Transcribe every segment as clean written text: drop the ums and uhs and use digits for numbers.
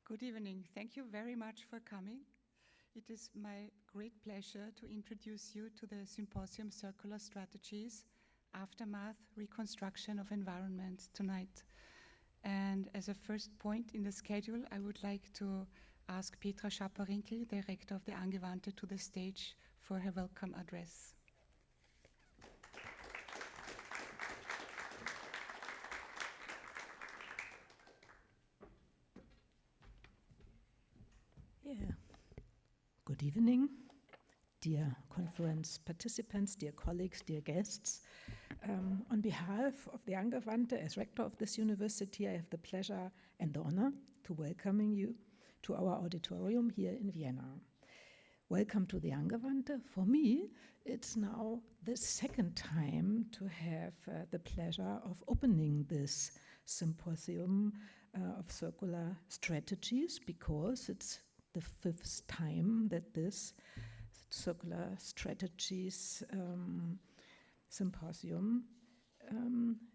Good evening. Thank you very much for coming. It is my great pleasure to introduce you to the Symposium Circular Strategies, Aftermath, Reconstruction of Environment tonight. And as a first point in the schedule, I would like to ask Petra Schaper Rinkel, the Rector of the Angewandte, to the stage for her welcome address. Yeah. Good evening, dear conference participants, dear colleagues, dear guests. On behalf of the Angewandte, as rector of this university, I have the pleasure and the honor to welcoming you to our auditorium here in Vienna. Welcome to the Angewandte. For me, it's now the second time to have the pleasure of opening this symposium of circular strategies, because it's the fifth time that this circular strategies symposium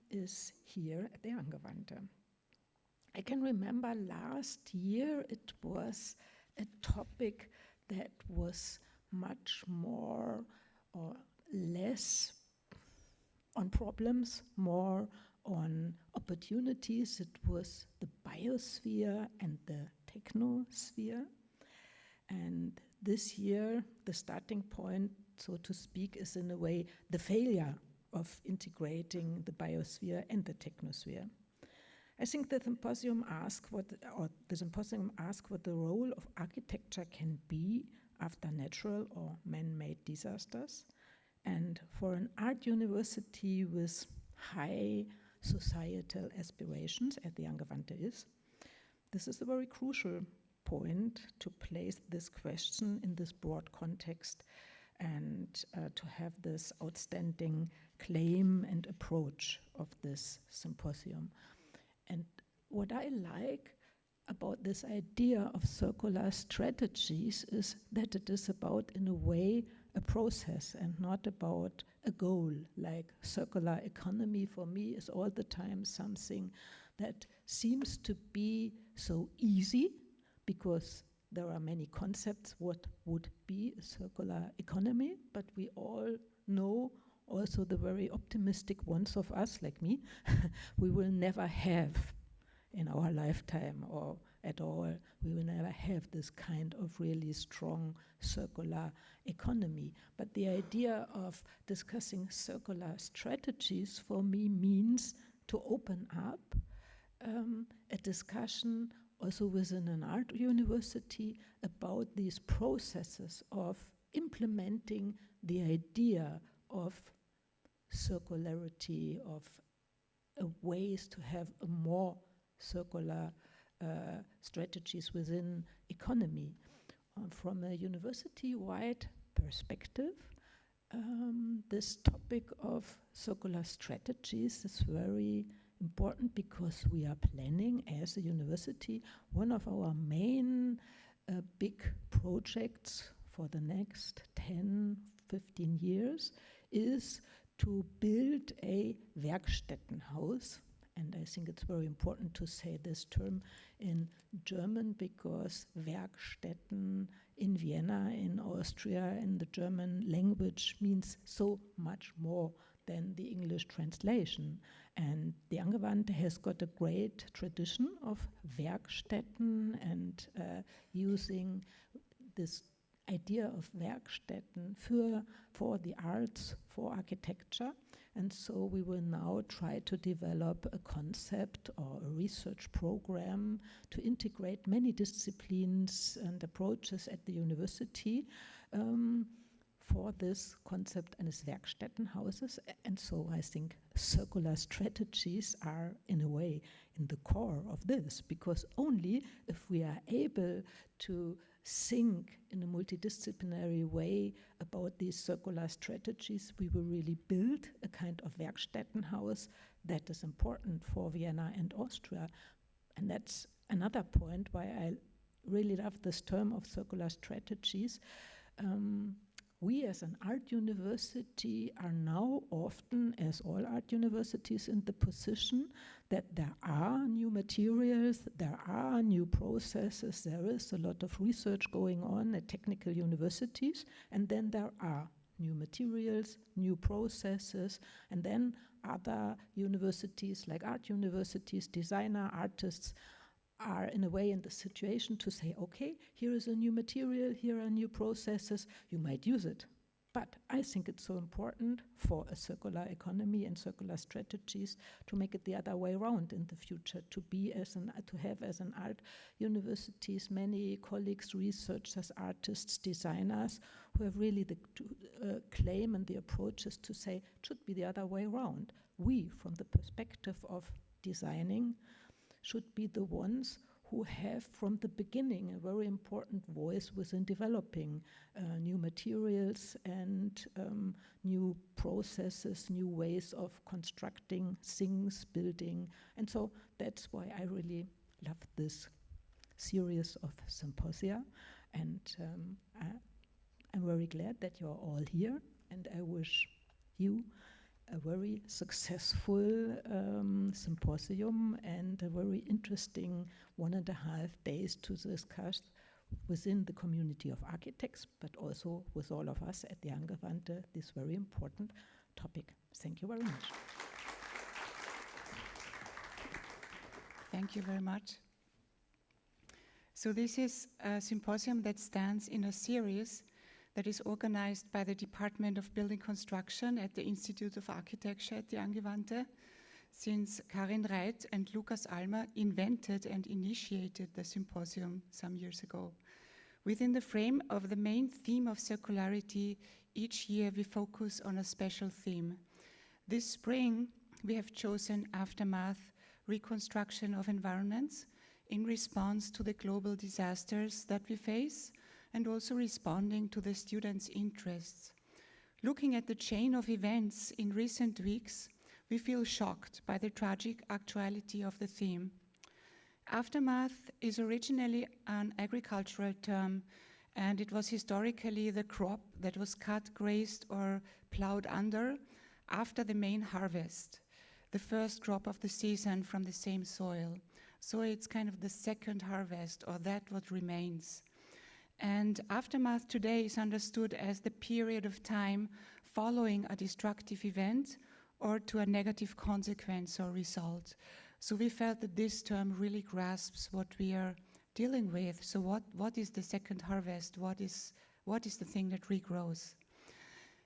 is here at the Angewandte. I can remember last year it was a topic that was much more or less on problems, more on opportunities. It was the biosphere and the technosphere. And this year, the starting point, so to speak, is in a way the failure of integrating the biosphere and the technosphere. I think the symposium asks what the role of architecture can be after natural or man-made disasters. And for an art university with high societal aspirations, as the Angewandte is, this is a very crucial point to place this question in this broad context and to have this outstanding claim and approach of this symposium. And what I like about this idea of circular strategies is that it is about, in a way, a process and not about a goal. Like circular economy for me is all the time something that seems to be so easy, because there are many concepts what would be a circular economy, but we all know, also the very optimistic ones of us, like me, we will never have in our lifetime or at all, we will never have this kind of really strong circular economy. But the idea of discussing circular strategies for me means to open up a discussion also within an art university about these processes of implementing the idea of circularity, of ways to have a more circular strategies within economy. From a university-wide perspective, this topic of circular strategies is very important, because we are planning as a university one of our main big projects for the next 10, 15 years is to build a Werkstättenhaus. And I think it's very important to say this term in German, because Werkstätten in Vienna, in Austria, in the German language means so much more than the English translation. And the Angewandte has got a great tradition of Werkstätten and using this idea of Werkstätten for the arts, for architecture. And so we will now try to develop a concept or a research program to integrate many disciplines and approaches at the university for this concept and its Werkstättenhauses. And so I think circular strategies are, in a way, in the core of this, because only if we are able to think in a multidisciplinary way about these circular strategies, we will really build a kind of Werkstättenhaus that is important for Vienna and Austria. And that's another point why I really love this term of circular strategies. we as an art university are now often, as all art universities, in the position that there are new materials, there are new processes, there is a lot of research going on at technical universities, and then there are new materials, new processes, and then other universities like art universities, designer, artists, are in a way in the situation to say, okay, here is a new material, here are new processes, you might use it. But I think it's so important for a circular economy and circular strategies to make it the other way around in the future, to have as an art universities many colleagues, researchers, artists, designers who have really the claim and the approaches to say it should be the other way around. We, from the perspective of designing, should be the ones who have from the beginning a very important voice within developing new materials and new processes, new ways of constructing things, building. And so that's why I really love this series of symposia. And I'm very glad that you're all here, and I wish you a very successful symposium and a very interesting 1.5 days to discuss within the community of architects, but also with all of us at the Angewandte, this very important topic. Thank you very much. Thank you very much. So this is a symposium that stands in a series that is organized by the Department of Building Construction at the Institute of Architecture at the Angewandte, since Karin Reit and Lukas Almer invented and initiated the symposium some years ago. Within the frame of the main theme of circularity, each year we focus on a special theme. This spring, we have chosen Aftermath, Reconstruction of Environments, in response to the global disasters that we face, and also responding to the students' interests. Looking at the chain of events in recent weeks, we feel shocked by the tragic actuality of the theme. Aftermath is originally an agricultural term, and it was historically the crop that was cut, grazed, or plowed under after the main harvest, the first crop of the season from the same soil. So it's kind of the second harvest, or that what remains. And aftermath today is understood as the period of time following a destructive event or to a negative consequence or result. So we felt that this term really grasps what we are dealing with. So what is the second harvest? What is the thing that regrows?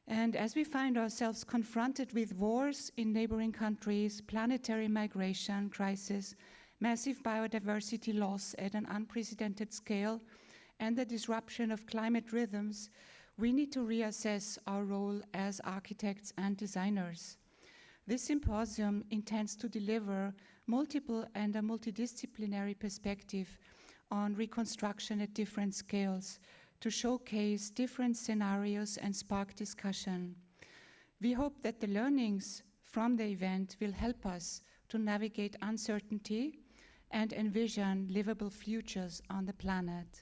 And as we find ourselves confronted with wars in neighboring countries, planetary migration crisis, massive biodiversity loss at an unprecedented scale, and the disruption of climate rhythms, we need to reassess our role as architects and designers. This symposium intends to deliver multiple and a multidisciplinary perspective on reconstruction at different scales, to showcase different scenarios and spark discussion. We hope that the learnings from the event will help us to navigate uncertainty and envision livable futures on the planet.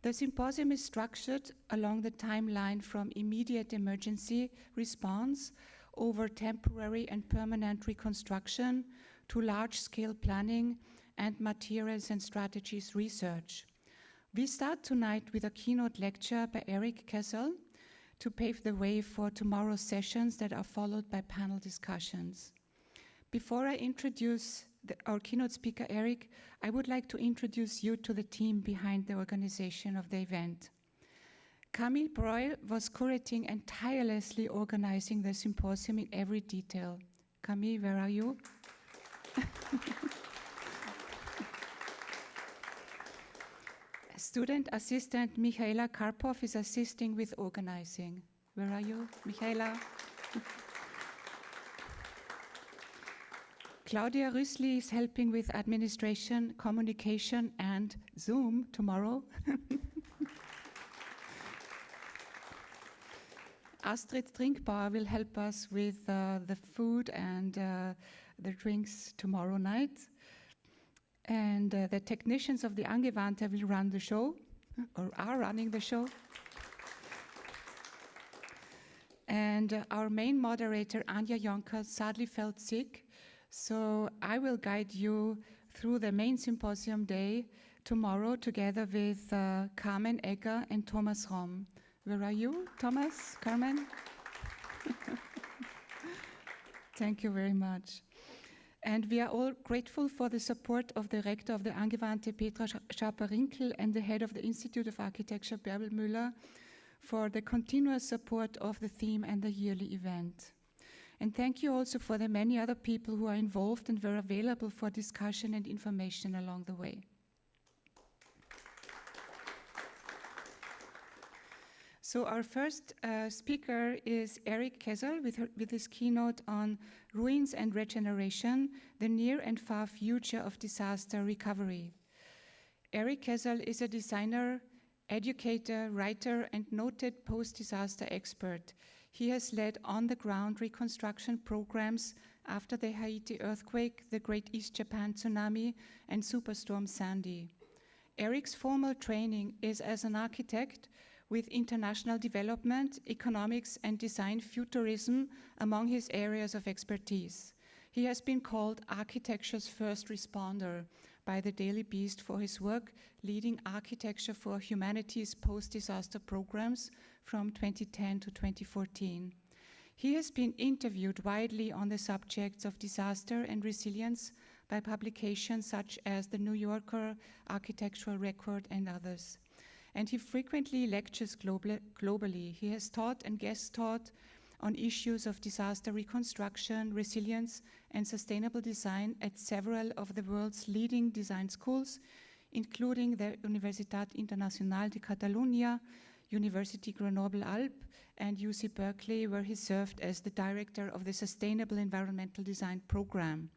The symposium is structured along the timeline from immediate emergency response over temporary and permanent reconstruction to large-scale planning and materials and strategies research. We start tonight with a keynote lecture by Cesal to pave the way for tomorrow's sessions that are followed by panel discussions. Before I introduce our keynote speaker, Eric, I would like to introduce you to the team behind the organization of the event. Camille Breuil was curating and tirelessly organizing the symposium in every detail. Camille, where are you? Student assistant Michaela Karpov is assisting with organizing. Where are you, Michaela? Claudia Rüssli is helping with administration, communication, and Zoom tomorrow. Astrid Trinkbauer will help us with the food and the drinks tomorrow night. And the technicians of the Angewandte will run the show, or are running the show. And our main moderator, Anja Jonker, sadly felt sick, so I will guide you through the main symposium day tomorrow together with Carmen Egger and Thomas Rom. Where are you, Thomas, Carmen? Thank you very much. And we are all grateful for the support of the Rector of the Angewandte Petra Schaper Rinkel and the head of the Institute of Architecture, Bärbel Müller, for the continuous support of the theme and the yearly event. And thank you also for the many other people who are involved and were available for discussion and information along the way. So our first speaker is Eric Cesal with his keynote on Ruins and Regeneration, the Near and Far Future of Disaster Recovery. Eric Cesal is a designer, educator, writer, and noted post-disaster expert. He has led on-the-ground reconstruction programs after the Haiti earthquake, the Great East Japan tsunami, and Superstorm Sandy. Eric's formal training is as an architect with international development, economics, and design futurism among his areas of expertise. He has been called architecture's first responder by the Daily Beast for his work leading architecture for humanity's post-disaster programs from 2010 to 2014. He has been interviewed widely on the subjects of disaster and resilience by publications such as the New Yorker, Architectural Record, and others. And he frequently lectures globally. He has taught and guest taught on issues of disaster reconstruction, resilience, and sustainable design at several of the world's leading design schools, including the Universitat Internacional de Catalunya, University Grenoble-Alpes, and UC Berkeley, where he served as the director of the Sustainable Environmental Design Program.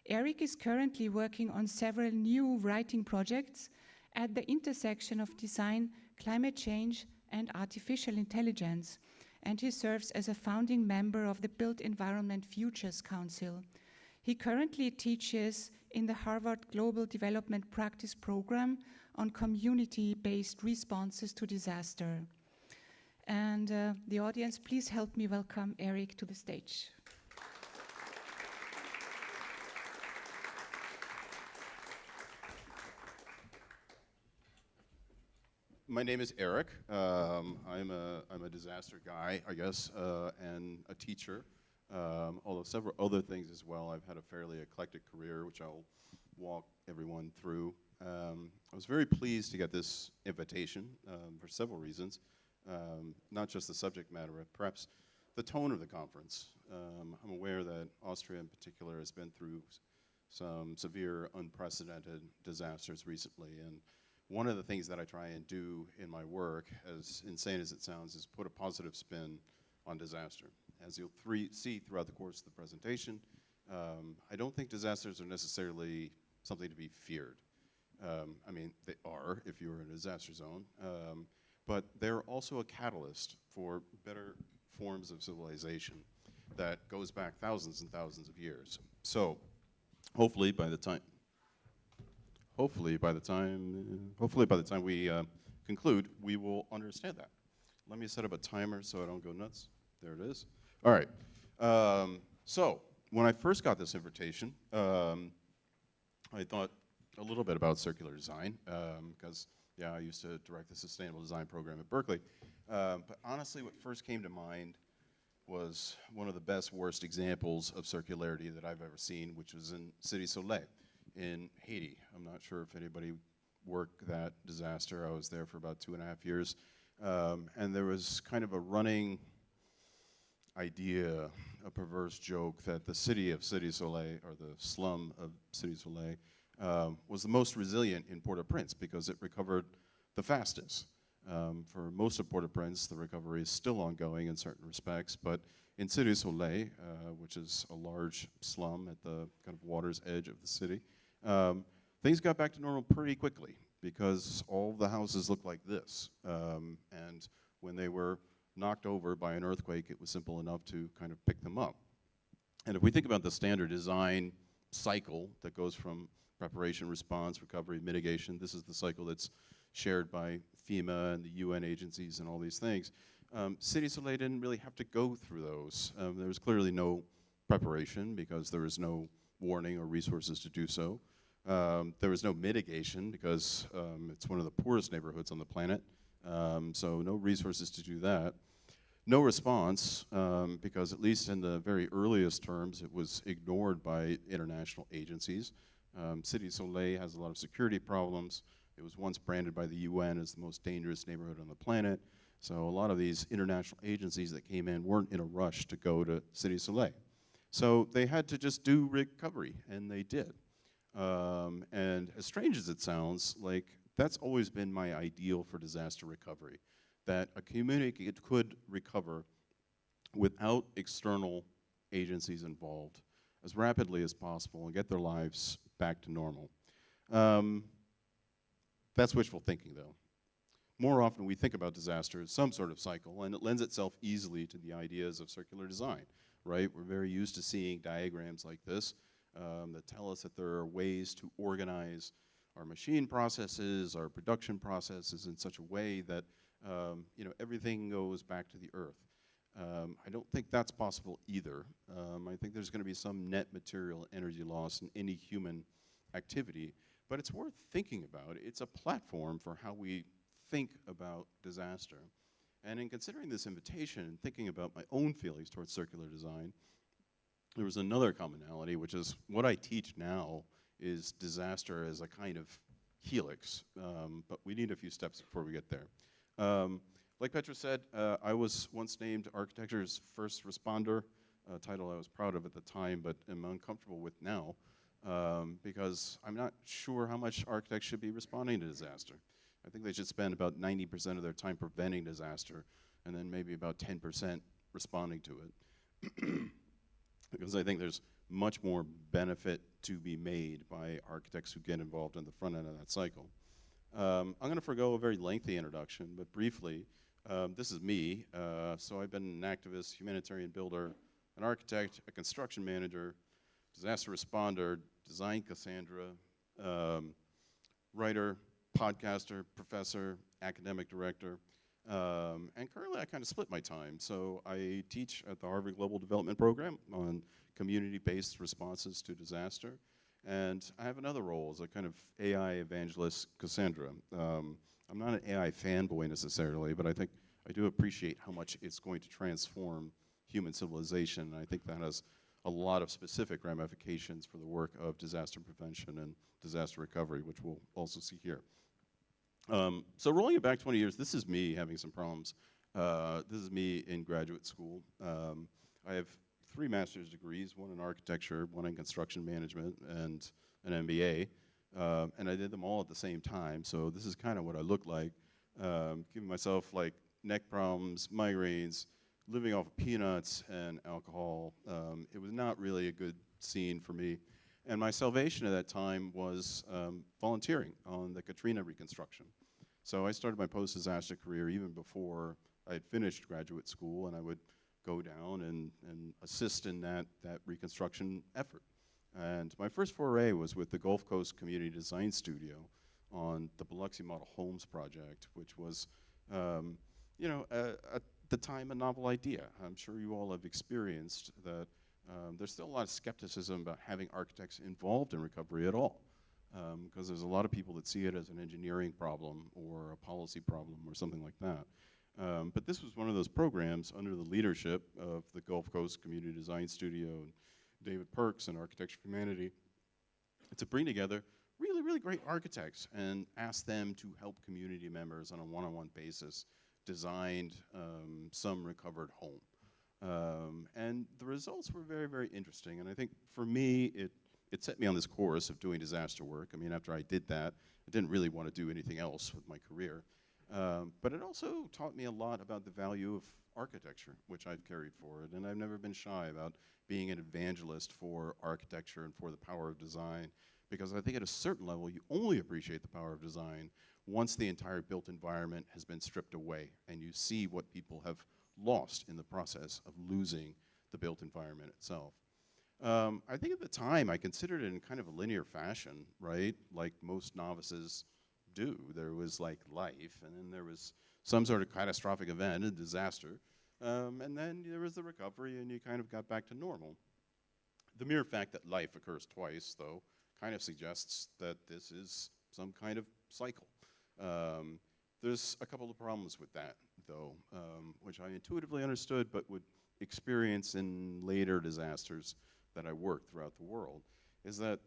Eric is currently working on several new writing projects at the intersection of design, climate change, and artificial intelligence, and he serves as a founding member of the Built Environment Futures Council. He currently teaches in the Harvard Global Development Practice Program on community-based responses to disaster. And the audience, please help me welcome Eric to the stage. My name is Eric. I'm a disaster guy, I guess, and a teacher, although several other things as well. I've had a fairly eclectic career, which I'll walk everyone through. I was very pleased to get this invitation for several reasons, not just the subject matter, but perhaps the tone of the conference. I'm aware that Austria in particular has been through some severe, unprecedented disasters recently, and one of the things that I try and do in my work, as insane as it sounds, is put a positive spin on disaster. As you'll see throughout the course of the presentation, I don't think disasters are necessarily something to be feared. I mean, they are if you're in a disaster zone, but they're also a catalyst for better forms of civilization that goes back thousands and thousands of years. So, hopefully by the time we conclude, we will understand that. Let me set up a timer so I don't go nuts. There it is. All right. So when I first got this invitation, I thought a little bit about circular design because, yeah, I used to direct the sustainable design program at Berkeley. But honestly, what first came to mind was one of the best, worst examples of circularity that I've ever seen, which was in Cité Soleil in Haiti. I'm not sure if anybody worked that disaster. I was there for about 2.5 years. And there was kind of a running idea, a perverse joke, that the city of Cité Soleil, or the slum of Cité Soleil, was the most resilient in Port-au-Prince because it recovered the fastest. For most of Port-au-Prince, the recovery is still ongoing in certain respects, but in Cité Soleil, which is a large slum at the kind of water's edge of the city, things got back to normal pretty quickly because all the houses looked like this. And when they were knocked over by an earthquake, it was simple enough to kind of pick them up. And if we think about the standard design cycle that goes from preparation, response, recovery, mitigation, this is the cycle that's shared by FEMA and the UN agencies and all these things. Cité Soleil didn't really have to go through those. There was clearly no preparation because there was no warning or resources to do so. There was no mitigation because it's one of the poorest neighborhoods on the planet, so no resources to do that. No response, because at least in the very earliest terms, it was ignored by international agencies. Cité Soleil has a lot of security problems. It was once branded by the UN as the most dangerous neighborhood on the planet. So a lot of these international agencies that came in weren't in a rush to go to Cité Soleil. So they had to just do recovery, and they did. And as strange as it sounds, like that's always been my ideal for disaster recovery, that a community could recover without external agencies involved as rapidly as possible and get their lives back to normal. That's wishful thinking, though. More often we think about disaster as some sort of cycle, and it lends itself easily to the ideas of circular design, right? We're very used to seeing diagrams like this that tell us that there are ways to organize our machine processes, our production processes in such a way that everything goes back to the earth. I don't think that's possible either. I think there's going to be some net material energy loss in any human activity, but it's worth thinking about. It's a platform for how we think about disaster. And in considering this invitation and thinking about my own feelings towards circular design, there was another commonality, which is what I teach now is disaster as a kind of helix, but we need a few steps before we get there. Like Petra said, I was once named architecture's first responder, a title I was proud of at the time, but am uncomfortable with now, because I'm not sure how much architects should be responding to disaster. I think they should spend about 90% of their time preventing disaster, and then maybe about 10% responding to it. Because I think there's much more benefit to be made by architects who get involved on the front end of that cycle. I'm going to forego a very lengthy introduction, but briefly, this is me. So I've been an activist, humanitarian builder, an architect, a construction manager, disaster responder, design Cassandra, writer, podcaster, professor, academic director, and currently I kind of split my time. So I teach at the Harvard Global Development Program on community-based responses to disaster, and I have another role as a kind of AI evangelist, Cassandra. I'm not an AI fanboy necessarily, but I think I do appreciate how much it's going to transform human civilization, and I think that has a lot of specific ramifications for the work of disaster prevention and disaster recovery, which we'll also see here. So rolling it back 20 years, this is me having some problems. This is me in graduate school. I have 3 master's degrees, one in architecture, one in construction management, and an MBA. And I did them all at the same time, so this is kind of what I look like. Giving myself like neck problems, migraines, living off of peanuts and alcohol. It was not really a good scene for me. And my salvation at that time was volunteering on the Katrina reconstruction. So I started my post-disaster career even before I had finished graduate school, and I would go down and assist in that reconstruction effort. And my first foray was with the Gulf Coast Community Design Studio on the Biloxi Model Homes project, which was, at the time a novel idea. I'm sure you all have experienced that. There's still a lot of skepticism about having architects involved in recovery at all, because there's a lot of people that see it as an engineering problem or a policy problem or something like that. But this was one of those programs under the leadership of the Gulf Coast Community Design Studio and David Perks and Architecture for Humanity to bring together really, really great architects and ask them to help community members on a one-on-one basis design some recovered home. And the results were very, very interesting. And I think for me, it set me on this course of doing disaster work. I mean, after I did that, I didn't really want to do anything else with my career. But it also taught me a lot about the value of architecture, which I've carried forward. And I've never been shy about being an evangelist for architecture and for the power of design, because I think at a certain level, you only appreciate the power of design once the entire built environment has been stripped away and you see what people have lost in the process of losing the built environment itself. I think at the time I considered it in kind of a linear fashion, right? Like most novices do. There was like life, and then there was some sort of catastrophic event, a disaster, and then there was the recovery and you kind of got back to normal. The mere fact that life occurs twice, though, kind of suggests that this is some kind of cycle. There's a couple of problems with that, though, which I intuitively understood but would experience in later disasters that I worked throughout the world, is that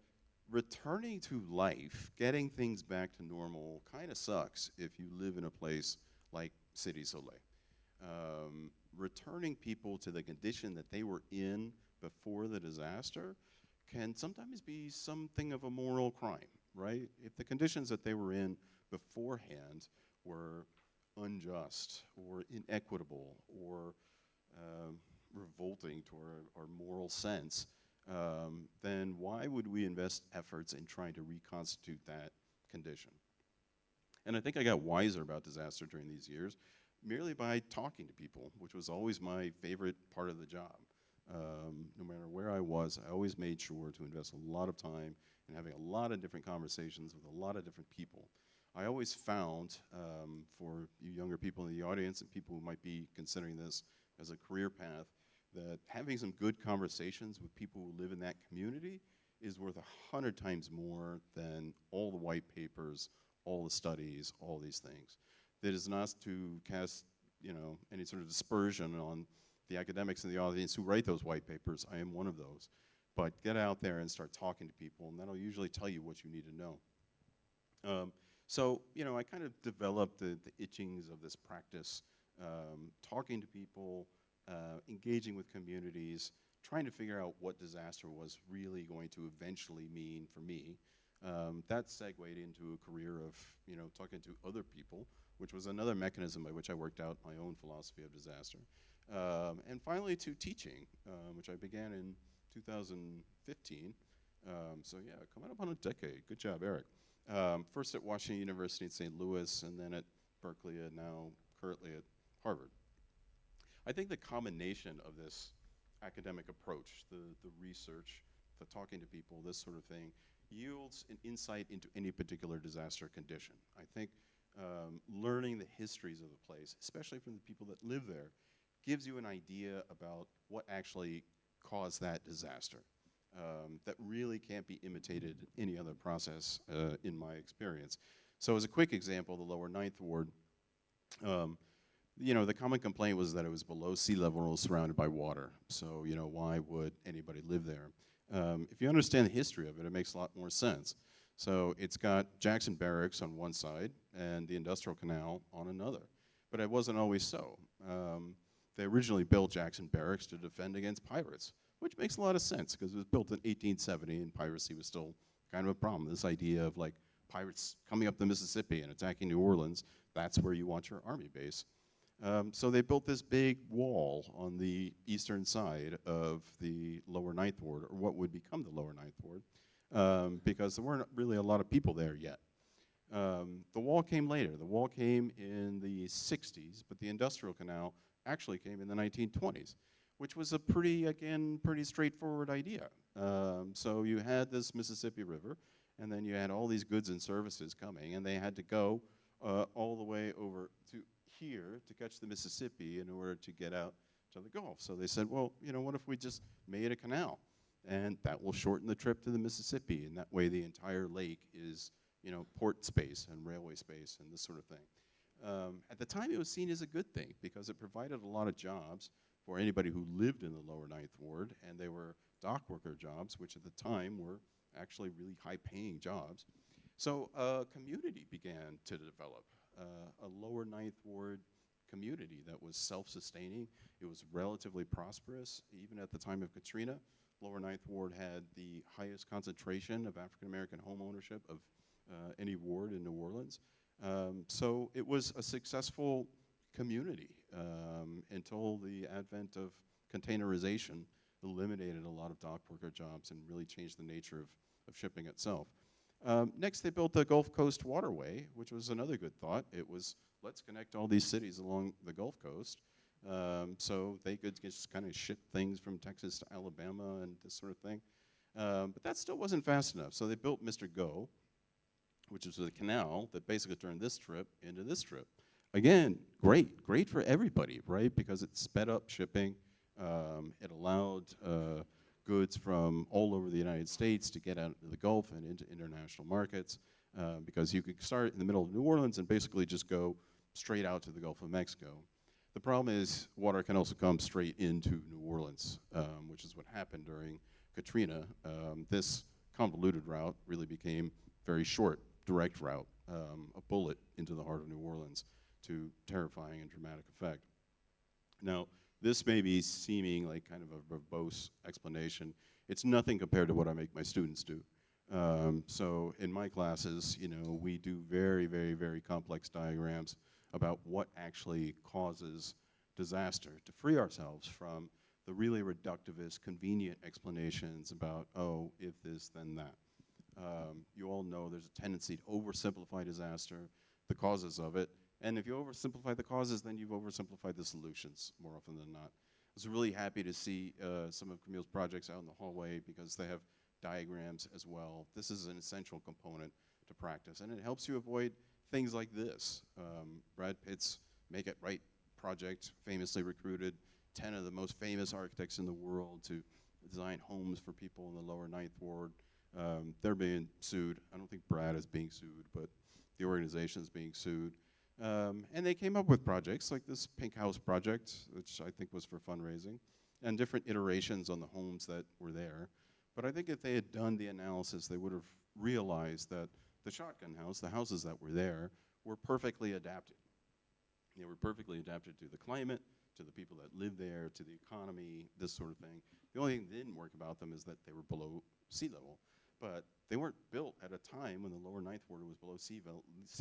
returning to life, getting things back to normal, kind of sucks if you live in a place like Cité Soleil. Returning people to the condition that they were in before the disaster can sometimes be something of a moral crime, right? If the conditions that they were in beforehand were unjust or inequitable or revolting to our moral sense, then why would we invest efforts in trying to reconstitute that condition? And I think I got wiser about disaster during these years merely by talking to people, which was always my favorite part of the job. No matter where I was, I always made sure to invest a lot of time in having a lot of different conversations with a lot of different people. I always found, for you younger people in the audience and people who might be considering this as a career path, that having some good conversations with people who live in that community is worth 100 times more than all the white papers, all the studies, all these things. That is not to cast, any sort of dispersion on the academics in the audience who write those white papers. I am one of those. But get out there and start talking to people, and that'll usually tell you what you need to know. So, I kind of developed the itchings of this practice, talking to people, engaging with communities, trying to figure out what disaster was really going to eventually mean for me. That segued into a career of, talking to other people, which was another mechanism by which I worked out my own philosophy of disaster. And finally to teaching, which I began in 2015. So yeah, coming up on a decade. Good job, Eric. First at Washington University in St. Louis, and then at Berkeley, and now currently at Harvard. I think the combination of this academic approach, the research, the talking to people, this sort of thing, yields an insight into any particular disaster condition. I think learning the histories of the place, especially from the people that live there, gives you an idea about what actually caused that disaster. That really can't be imitated in any other process in my experience. So as a quick example, the lower Ninth Ward, the common complaint was that it was below sea level, surrounded by water. So, why would anybody live there? If you understand the history of it, it makes a lot more sense. So it's got Jackson Barracks on one side and the Industrial Canal on another. But it wasn't always so. They originally built Jackson Barracks to defend against pirates, which makes a lot of sense because it was built in 1870 and piracy was still kind of a problem. This idea of like pirates coming up the Mississippi and attacking New Orleans, that's where you want your army base. So they built this big wall on the eastern side of the lower Ninth Ward, or what would become the lower Ninth Ward, because there weren't really a lot of people there yet. The wall came later. The wall came in the 60s, but the Industrial Canal actually came in the 1920s, which was a pretty straightforward idea. So you had this Mississippi River, and then you had all these goods and services coming, and they had to go all the way over to here to catch the Mississippi in order to get out to the Gulf. So they said, well, what if we just made a canal? And that will shorten the trip to the Mississippi, and that way the entire lake is, port space and railway space and this sort of thing. At the time, it was seen as a good thing because it provided a lot of jobs for anybody who lived in the lower Ninth Ward, and they were dock worker jobs, which at the time were actually really high-paying jobs. So a community began to develop, a lower Ninth Ward community that was self-sustaining. It was relatively prosperous, even at the time of Katrina. Lower Ninth Ward had the highest concentration of African-American home ownership of any ward in New Orleans. So it was a successful community until the advent of containerization eliminated a lot of dock worker jobs and really changed the nature of shipping itself. Next, they built the Gulf Coast Waterway, which was another good thought. It was, let's connect all these cities along the Gulf Coast so they could just kind of ship things from Texas to Alabama and this sort of thing. But that still wasn't fast enough, so they built Mr. Go, which was a canal that basically turned this strip into this strip. again, great for everybody, right? Because it sped up shipping. It allowed goods from all over the United States to get out of the Gulf and into international markets, because you could start in the middle of New Orleans and basically just go straight out to the Gulf of Mexico. The problem is water can also come straight into New Orleans, which is what happened during Katrina. This convoluted route really became very short, direct route, a bullet into the heart of New Orleans, to terrifying and dramatic effect. Now, this may be seeming like kind of a verbose explanation. It's nothing compared to what I make my students do. So in my classes, we do very complex diagrams about what actually causes disaster, to free ourselves from the really reductivist, convenient explanations about, oh, if this, then that. You all know there's a tendency to oversimplify disaster, the causes of it, and if you oversimplify the causes, then you've oversimplified the solutions more often than not. I was really happy to see some of Camille's projects out in the hallway, because they have diagrams as well. This is an essential component to practice, and it helps you avoid things like this. Brad Pitt's Make It Right project famously recruited 10 of the most famous architects in the world to design homes for people in the lower Ninth Ward. They're being sued. I don't think Brad is being sued, but the organization is being sued. And they came up with projects like this Pink House project, which I think was for fundraising, and different iterations on the homes that were there. But I think if they had done the analysis, they would have realized that the shotgun house, the houses that were there, were perfectly adapted. They were perfectly adapted to the climate, to the people that live there, to the economy, this sort of thing. The only thing that didn't work about them is that they were below sea level. But they weren't built at a time when the lower Ninth Ward was below sea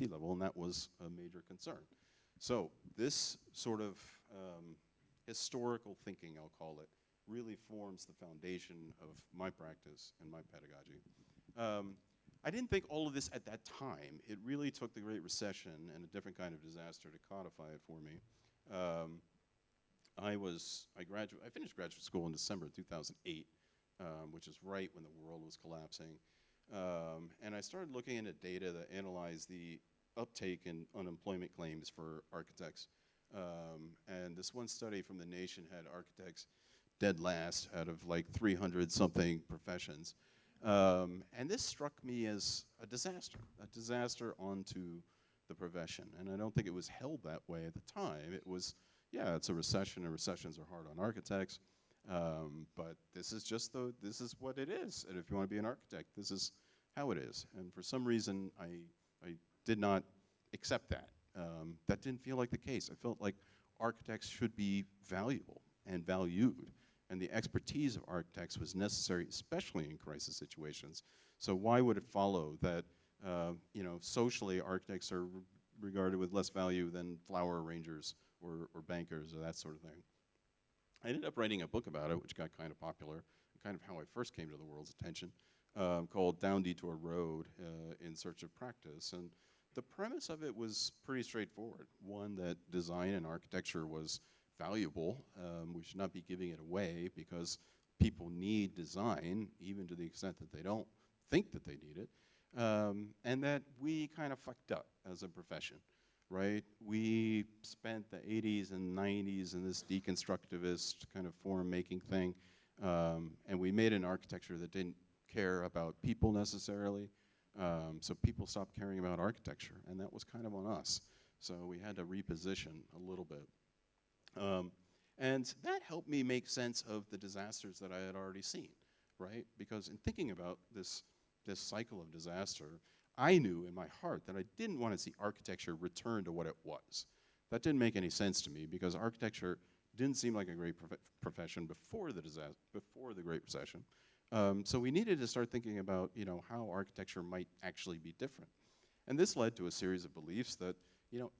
level, and that was a major concern. So this sort of historical thinking, I'll call it, really forms the foundation of my practice and my pedagogy. I didn't think all of this at that time. It really took the Great Recession and a different kind of disaster to codify it for me. I finished graduate school in December 2008, which is right when the world was collapsing. And I started looking into data that analyzed the uptake in unemployment claims for architects. And this one study from The Nation had architects dead last out of like 300 something professions. And this struck me as a disaster onto the profession. And I don't think it was held that way at the time. It was, yeah, it's a recession, and recessions are hard on architects. But this is what it is. And if you want to be an architect, this is how it is. And for some reason, I did not accept that. That didn't feel like the case. I felt like architects should be valuable and valued. And the expertise of architects was necessary, especially in crisis situations. So why would it follow that, socially architects are regarded with less value than flower arrangers or bankers or that sort of thing? I ended up writing a book about it, which got kind of popular, kind of how I first came to the world's attention, called Down Detour Road, in Search of Practice. And the premise of it was pretty straightforward. One, that design and architecture was valuable. We should not be giving it away, because people need design, even to the extent that they don't think that they need it. And that we kind of fucked up as a profession, right? We spent the 80s and 90s in this deconstructivist kind of form-making thing, and we made an architecture that didn't care about people necessarily. So people stopped caring about architecture, and that was kind of on us. So we had to reposition a little bit. And that helped me make sense of the disasters that I had already seen, right? Because in thinking about this cycle of disaster, I knew in my heart that I didn't want to see architecture return to what it was. That didn't make any sense to me, because architecture didn't seem like a great profession before the Great Recession. So we needed to start thinking about, how architecture might actually be different. And this led to a series of beliefs that,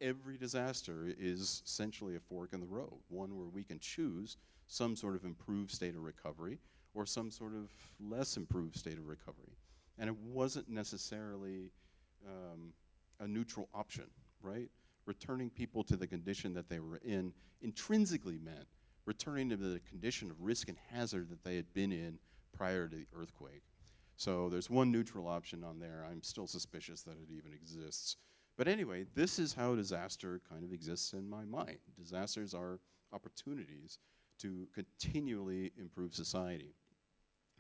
every disaster is essentially a fork in the road, one where we can choose some sort of improved state of recovery or some sort of less improved state of recovery. And it wasn't necessarily a neutral option, right? Returning people to the condition that they were in intrinsically meant returning to the condition of risk and hazard that they had been in prior to the earthquake. So there's one neutral option on there. I'm still suspicious that it even exists. But anyway, this is how disaster kind of exists in my mind. Disasters are opportunities to continually improve society.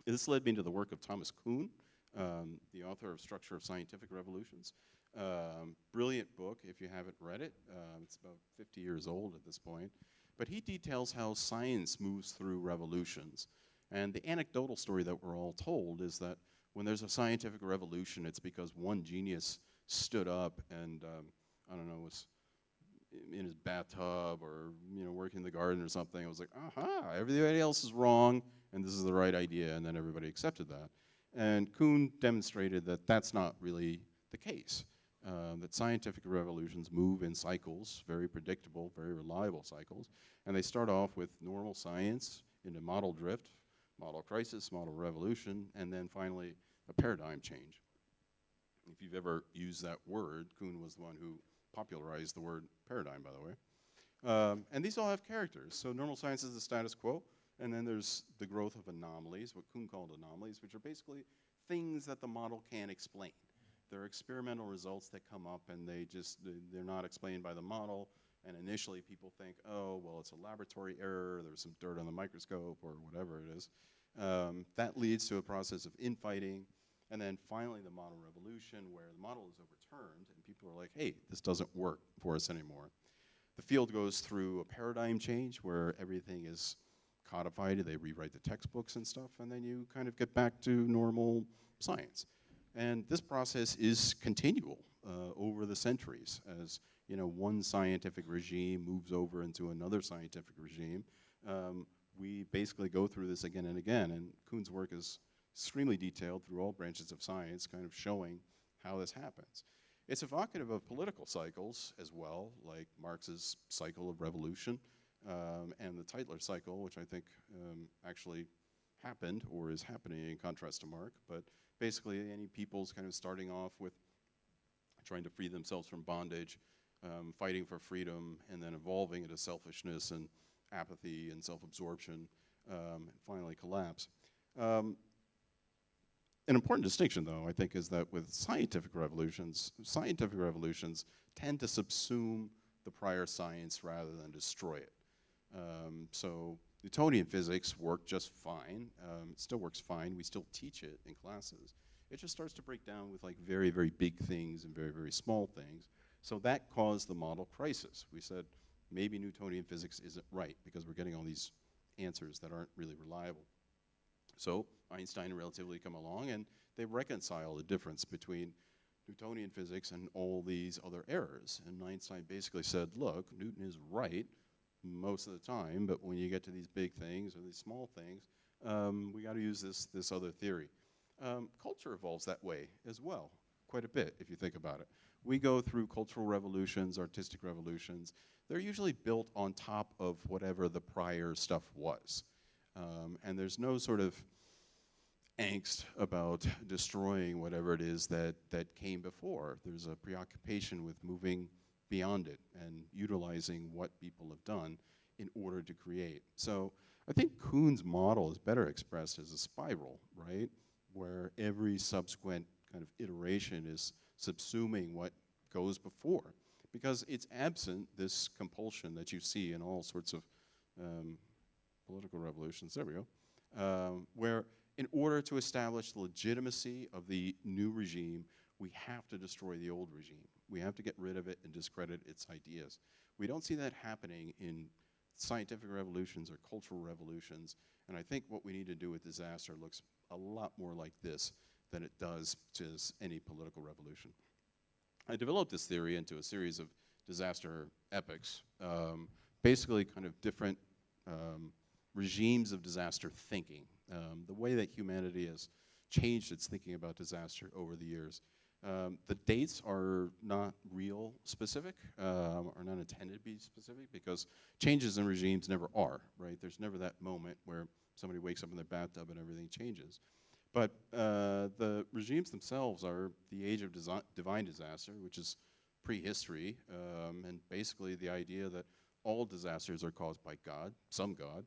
This led me to the work of Thomas Kuhn, the author of Structure of Scientific Revolutions. Brilliant book if you haven't read it. It's about 50 years old at this point. But he details how science moves through revolutions. And the anecdotal story that we're all told is that when there's a scientific revolution, it's because one genius stood up and, I don't know, was in his bathtub or, working in the garden or something. It was like, aha, everybody else is wrong, and this is the right idea, and then everybody accepted that. And Kuhn demonstrated that that's not really the case, that scientific revolutions move in cycles, very predictable, very reliable cycles, and they start off with normal science into model drift, model crisis, model revolution, and then finally a paradigm change. If you've ever used that word, Kuhn was the one who popularized the word paradigm, by the way. And these all have characters. So normal science is the status quo, and then there's the growth of anomalies, what Kuhn called anomalies, which are basically things that the model can't explain. They're experimental results that come up, and they're not explained by the model, and initially people think, oh, well, it's a laboratory error, there's some dirt on the microscope, or whatever it is. That leads to a process of infighting, and then finally the model revolution, where the model is overturned, and people are like, hey, this doesn't work for us anymore. The field goes through a paradigm change where everything is codified, they rewrite the textbooks and stuff, and then you kind of get back to normal science. And this process is continual over the centuries as one scientific regime moves over into another scientific regime. We basically go through this again and again, and Kuhn's work is extremely detailed through all branches of science, kind of showing how this happens. It's evocative of political cycles as well, like Marx's cycle of revolution and the Tytler cycle, which I think actually happened or is happening in contrast to Marx. But basically, any people's kind of starting off with trying to free themselves from bondage, fighting for freedom, and then evolving into selfishness and apathy and self-absorption, and finally collapse. An important distinction, though, I think, is that with scientific revolutions tend to subsume the prior science rather than destroy it. So Newtonian physics worked just fine. It still works fine. We still teach it in classes. It just starts to break down with like very, very big things and very, very small things. So that caused the model crisis. We said maybe Newtonian physics isn't right because we're getting all these answers that aren't really reliable. So Einstein and relativity come along, and they reconcile the difference between Newtonian physics and all these other errors. And Einstein basically said, look, Newton is right most of the time, but when you get to these big things or these small things, we got to use this other theory. Culture evolves that way as well, quite a bit, if you think about it. We go through cultural revolutions, artistic revolutions. They're usually built on top of whatever the prior stuff was. And there's no sort of angst about destroying whatever it is that came before. There's a preoccupation with moving beyond it and utilizing what people have done in order to create. So I think Kuhn's model is better expressed as a spiral, right? Where every subsequent kind of iteration is subsuming what goes before. Because it's absent this compulsion that you see in all sorts of political revolutions, there we go, where in order to establish the legitimacy of the new regime, we have to destroy the old regime. We have to get rid of it and discredit its ideas. We don't see that happening in scientific revolutions or cultural revolutions, and I think what we need to do with disaster looks a lot more like this than it does to any political revolution. I developed this theory into a series of disaster epics, basically kind of different regimes of disaster thinking, the way that humanity has changed its thinking about disaster over the years. The dates are not real specific, are not intended to be specific, because changes in regimes never are, right? There's never that moment where somebody wakes up in their bathtub and everything changes. But the regimes themselves are the age of divine disaster, which is prehistory, and basically the idea that all disasters are caused by God, some God.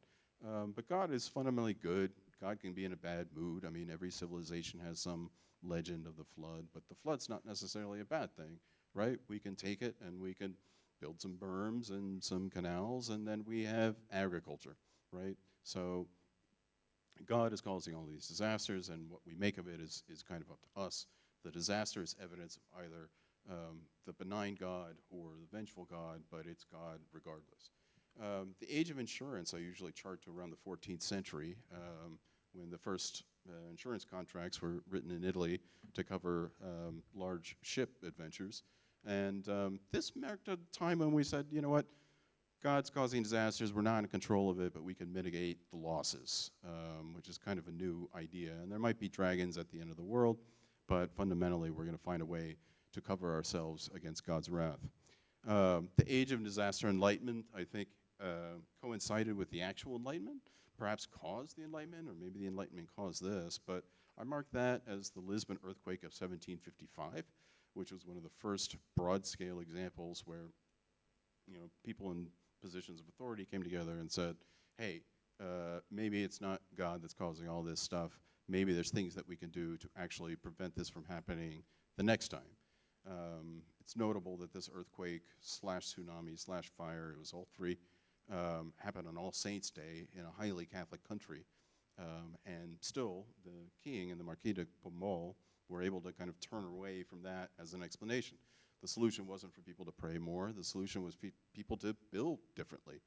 But God is fundamentally good. God can be in a bad mood. I mean, every civilization has some legend of the flood, but the flood's not necessarily a bad thing. right? We can take it and we can build some berms and some canals, and then we have agriculture, right? So God is causing all these disasters, and what we make of it is kind of up to us. The disaster is evidence of either the benign God or the vengeful God, but it's God regardless. The age of insurance I usually chart to around the 14th century, when the first insurance contracts were written in Italy to cover large ship adventures. And this marked a time when we said, you know what, God's causing disasters, we're not in control of it, but we can mitigate the losses, which is kind of a new idea. And there might be dragons at the end of the world, but fundamentally we're going to find a way to cover ourselves against God's wrath. The age of disaster enlightenment, I think, coincided with the actual Enlightenment, perhaps caused the Enlightenment, or maybe the Enlightenment caused this, but I mark that as the Lisbon earthquake of 1755, which was one of the first broad-scale examples where, you know, people in positions of authority came together and said, hey, maybe it's not God that's causing all this stuff. Maybe there's things that we can do to actually prevent this from happening the next time. It's notable that this earthquake slash tsunami slash fire, it was all three, happened on All Saints' Day in a highly Catholic country. And still, the king and the Marquis de Pombal were able to kind of turn away from that as an explanation. The solution wasn't for people to pray more. The solution was people to build differently.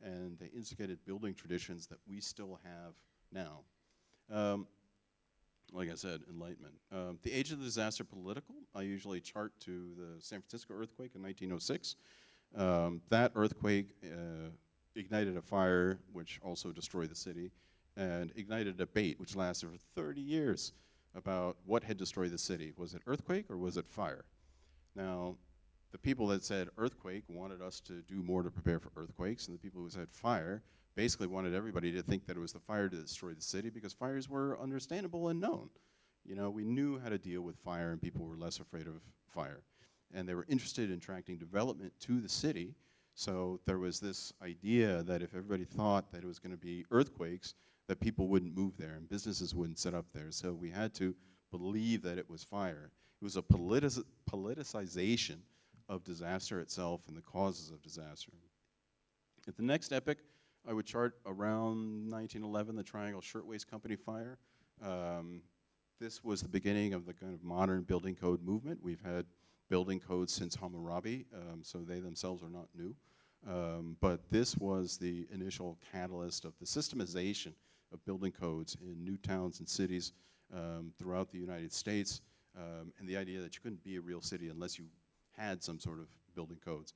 And they instigated building traditions that we still have now. Like I said, enlightenment. The age of the disaster political, I usually chart to the San Francisco earthquake in 1906. That earthquake ignited a fire, which also destroyed the city, and ignited a debate, which lasted for 30 years, about what had destroyed the city. Was it earthquake or was it fire? Now, the people that said earthquake wanted us to do more to prepare for earthquakes, and the people who said fire basically wanted everybody to think that it was the fire that destroyed the city, because fires were understandable and known. You know, we knew how to deal with fire, and people were less afraid of fire. And they were interested in attracting development to the city, so there was this idea that if everybody thought that it was going to be earthquakes, that people wouldn't move there and businesses wouldn't set up there. So we had to believe that it was fire. It was a politicization of disaster itself and the causes of disaster. At the next epoch, I would chart around 1911, the Triangle Shirtwaist Company fire. This was the beginning of the kind of modern building code movement. We've had building codes since Hammurabi, so they themselves are not new. But this was the initial catalyst of the systemization of building codes in new towns and cities throughout the United States, and the idea that you couldn't be a real city unless you had some sort of building codes.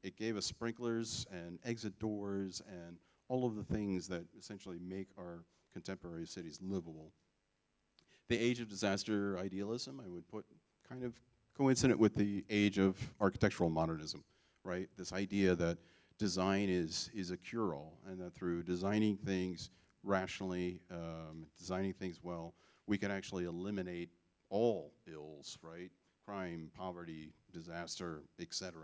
It gave us sprinklers and exit doors and all of the things that essentially make our contemporary cities livable. The age of disaster idealism, I would put kind of coincident with the age of architectural modernism, right? This idea that design is a cure-all, and that through designing things rationally, designing things well, we can actually eliminate all ills, right? Crime, poverty, disaster, etc.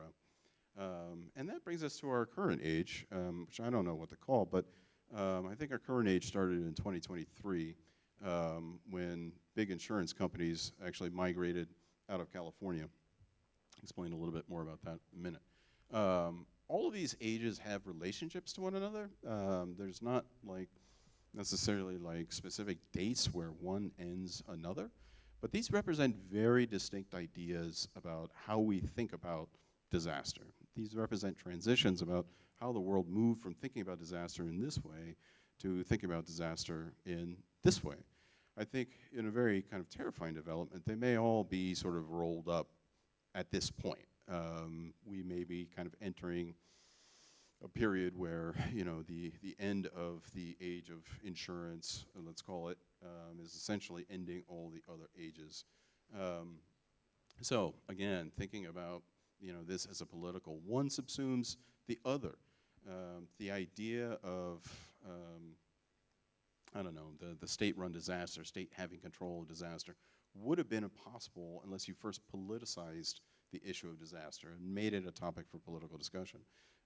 And that brings us to our current age, which I don't know what to call, but I think our current age started in 2023 when big insurance companies actually migrated out of California. I'll explain a little bit more about that in a minute. All of these ages have relationships to one another. There's not like necessarily like specific dates where one ends another, but these represent very distinct ideas about how we think about disaster. These represent transitions about how the world moved from thinking about disaster in this way to thinking about disaster in this way. I think in a very kind of terrifying development, they may all be sort of rolled up at this point. We may be kind of entering a period where, you know, the end of the age of insurance, let's call it, is essentially ending all the other ages. So again, thinking about, you know, this as a political, one subsumes the other. The idea of, I don't know, the state-run disaster, state having control of disaster, would have been impossible unless you first politicized the issue of disaster and made it a topic for political discussion.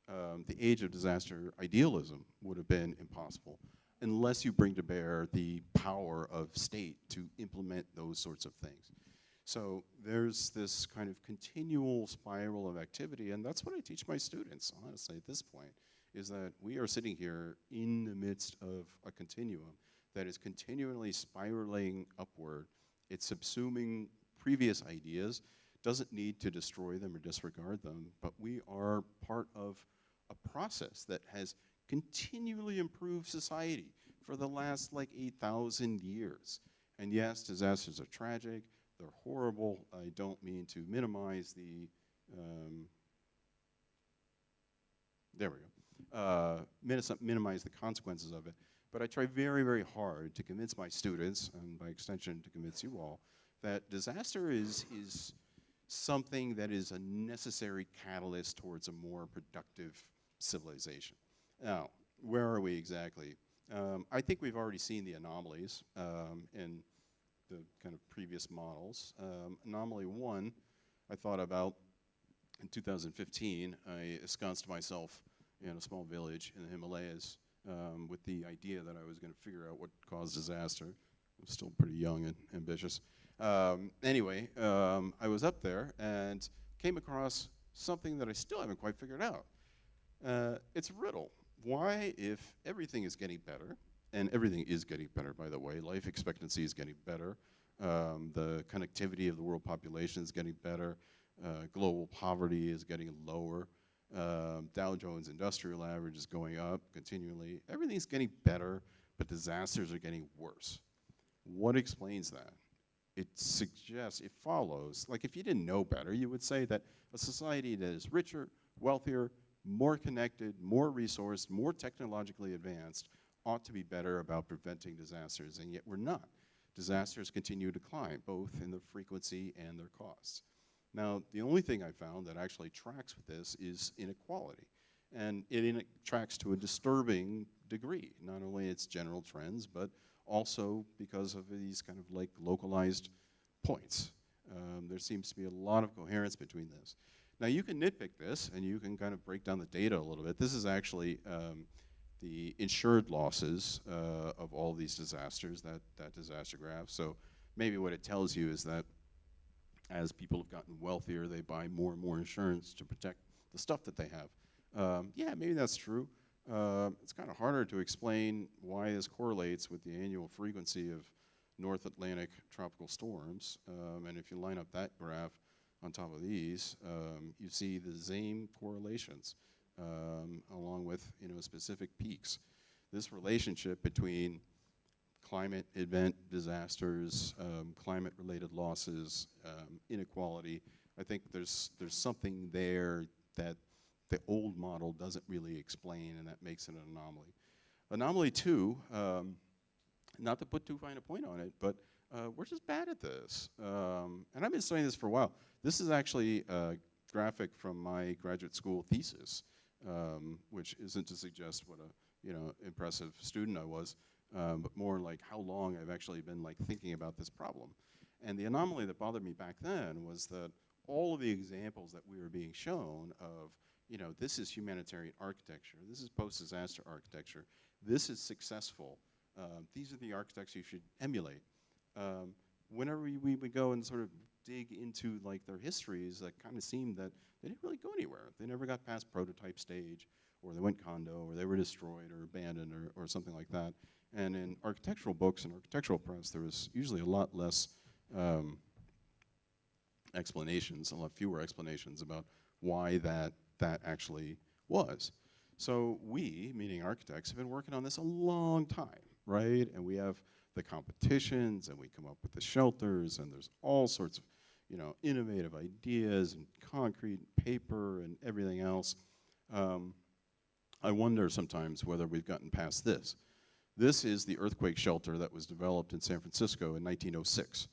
The age of disaster idealism would have been impossible unless you bring to bear the power of state to implement those sorts of things. So there's this kind of continual spiral of activity, and that's what I teach my students, honestly, at this point, is that we are sitting here in the midst of a continuum that is continually spiraling upward. It's subsuming previous ideas, doesn't need to destroy them or disregard them, but we are part of a process that has continually improved society for the last like 8,000 years. And yes, disasters are tragic, they're horrible. I don't mean to minimize the, there we go, minimize the consequences of it. But I try very, very hard to convince my students, and by extension to convince you all, that disaster is something that is a necessary catalyst towards a more productive civilization. Now, where are we exactly? I think we've already seen the anomalies in the kind of previous models. Anomaly one, I thought about in 2015. I ensconced myself in a small village in the Himalayas with the idea that I was going to figure out what caused disaster. I was still pretty young and ambitious. Anyway, I was up there and came across something that I still haven't quite figured out. It's a riddle. Why, if everything is getting better, and everything is getting better, by the way, life expectancy is getting better, the connectivity of the world population is getting better, global poverty is getting lower, Dow Jones Industrial Average is going up continually, everything's getting better, but disasters are getting worse. What explains that? It suggests, it follows, like if you didn't know better, you would say that a society that is richer, wealthier, more connected, more resourced, more technologically advanced ought to be better about preventing disasters, and yet we're not. Disasters continue to climb, both in their frequency and their costs. Now, the only thing I found that actually tracks with this is inequality. And it tracks to a disturbing degree, not only its general trends, but also because of these kind of like localized points. There seems to be a lot of coherence between this. Now you can nitpick this and you can kind of break down the data a little bit. This is actually the insured losses of all these disasters, that disaster graph. So maybe what it tells you is that as people have gotten wealthier, they buy more and more insurance to protect the stuff that they have. Yeah, maybe that's true. It's kind of harder to explain why this correlates with the annual frequency of North Atlantic tropical storms. And if you line up that graph on top of these, you see the same correlations along with specific peaks. This relationship between climate event disasters, climate-related losses, inequality, I think there's something there that the old model doesn't really explain, and that makes it an anomaly. Anomaly two, not to put too fine a point on it, but we're just bad at this. And I've been studying this for a while. This is actually a graphic from my graduate school thesis, which isn't to suggest what a impressive student I was, but more like how long I've actually been like thinking about this problem. And the anomaly that bothered me back then was that all of the examples that we were being shown of, this is humanitarian architecture, this is post-disaster architecture, this is successful, these are the architects you should emulate. Whenever we would go and sort of dig into like their histories, that kind of seemed that they didn't really go anywhere. They never got past prototype stage, or they went condo, or they were destroyed or abandoned or something like that. And in architectural books and architectural press, there was usually a lot less explanations, a lot fewer explanations about why that actually was. So we, meaning architects, have been working on this a long time, right? And we have the competitions, and we come up with the shelters, and there's all sorts of, innovative ideas, and concrete, and paper, and everything else. I wonder sometimes whether we've gotten past this. This is the earthquake shelter that was developed in San Francisco in 1906.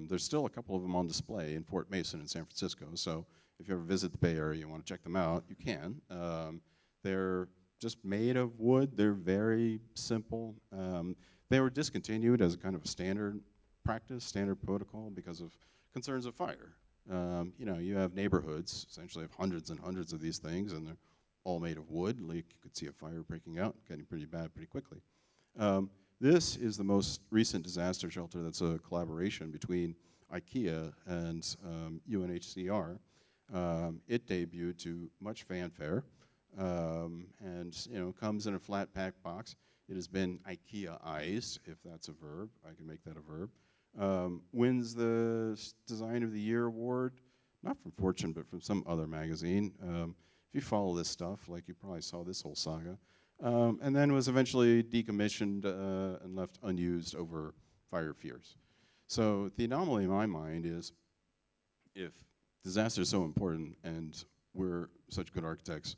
There's still a couple of them on display in Fort Mason in San Francisco, so if you ever visit the Bay Area and you want to check them out, you can. They're just made of wood. They're very simple. They were discontinued as a kind of a standard practice, standard protocol, because of concerns of fire. You have neighborhoods, essentially have hundreds and hundreds of these things, and they're all made of wood. Like you could see a fire breaking out, getting pretty bad pretty quickly. This is the most recent disaster shelter that's a collaboration between IKEA and UNHCR. It debuted to much fanfare, and comes in a flat pack box. It has been IKEA-ized, if that's a verb. I can make that a verb. Wins the Design of the Year award, not from Fortune, but from some other magazine. If you follow this stuff, like you probably saw this whole saga. And then was eventually decommissioned and left unused over fire fears. So the anomaly in my mind is, if disaster is so important and we're such good architects,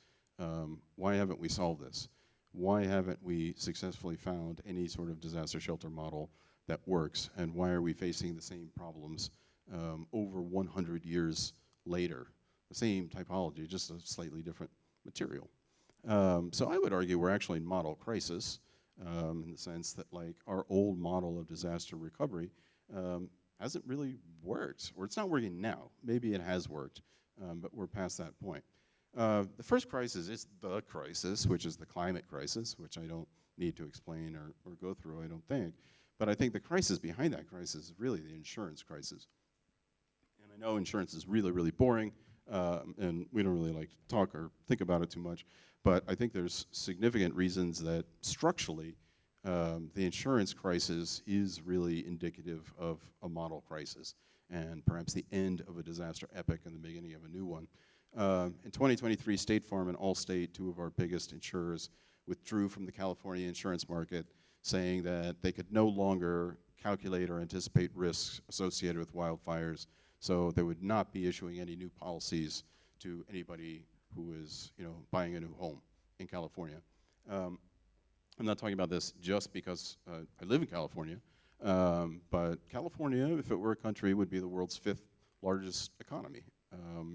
why haven't we solved this? Why haven't we successfully found any sort of disaster shelter model that works? And why are we facing the same problems over 100 years later? The same typology, just a slightly different material. So I would argue we're actually in model crisis, in the sense that like our old model of disaster recovery hasn't really worked, or it's not working now. Maybe it has worked, but we're past that point. The first crisis is the crisis, which is the climate crisis, which I don't need to explain or go through, I don't think. But I think the crisis behind that crisis is really the insurance crisis. And I know insurance is really, really boring, and we don't really like to talk or think about it too much. But I think there's significant reasons that structurally, the insurance crisis is really indicative of a model crisis, and perhaps the end of a disaster epic and the beginning of a new one. In 2023, State Farm and Allstate, two of our biggest insurers, withdrew from the California insurance market, saying that they could no longer calculate or anticipate risks associated with wildfires, so they would not be issuing any new policies to anybody who is buying a new home in California. I'm not talking about this just because I live in California, but California, if it were a country, would be the world's 5th largest economy.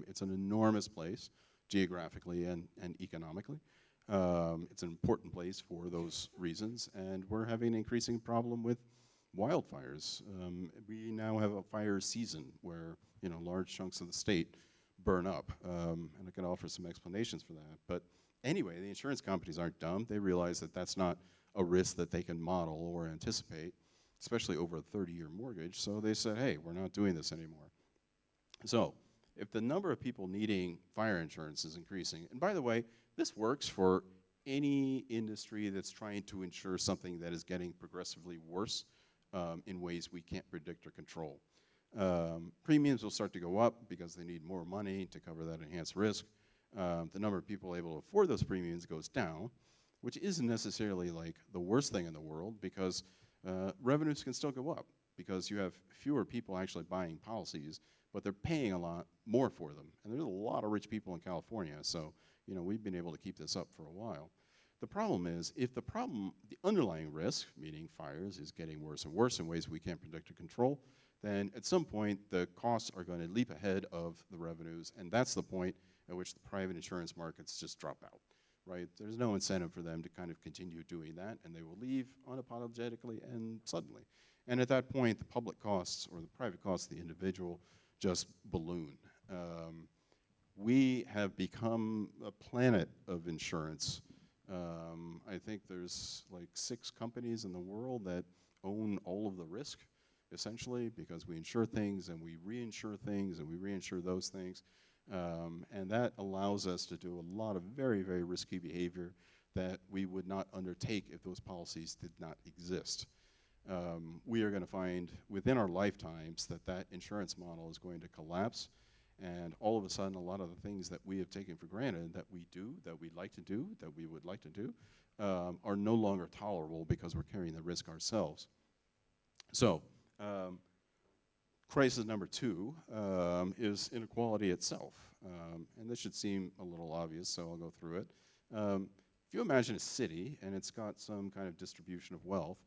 It's an enormous place, geographically and economically. It's an important place for those reasons, and we're having an increasing problem with wildfires. We now have a fire season where large chunks of the state burn up, and I can offer some explanations for that. But anyway, the insurance companies aren't dumb. They realize that that's not a risk that they can model or anticipate, especially over a 30-year mortgage. So they said, hey, we're not doing this anymore. So if the number of people needing fire insurance is increasing, and by the way, this works for any industry that's trying to insure something that is getting progressively worse in ways we can't predict or control. Premiums will start to go up because they need more money to cover that enhanced risk. The number of people able to afford those premiums goes down, which isn't necessarily like the worst thing in the world, because revenues can still go up because you have fewer people actually buying policies, but they're paying a lot more for them. And there's a lot of rich people in California, so we've been able to keep this up for a while. The problem is, if the underlying risk, meaning fires, is getting worse and worse in ways we can't predict or control, then at some point the costs are going to leap ahead of the revenues, and that's the point at which the private insurance markets just drop out, right? There's no incentive for them to kind of continue doing that, and they will leave unapologetically and suddenly. And at that point, the public costs or the private costs of the individual just balloon. We have become a planet of insurance. I think there's like 6 companies in the world that own all of the risk, essentially, because we insure things and we reinsure things and we reinsure those things. And that allows us to do a lot of very, very risky behavior that we would not undertake if those policies did not exist. We are going to find within our lifetimes that insurance model is going to collapse, and all of a sudden a lot of the things that we have taken for granted that we do, that we'd like to do, that we would like to do, are no longer tolerable because we're carrying the risk ourselves. So crisis number 2 is inequality itself. And this should seem a little obvious, so I'll go through it. If you imagine a city and it's got some kind of distribution of wealth,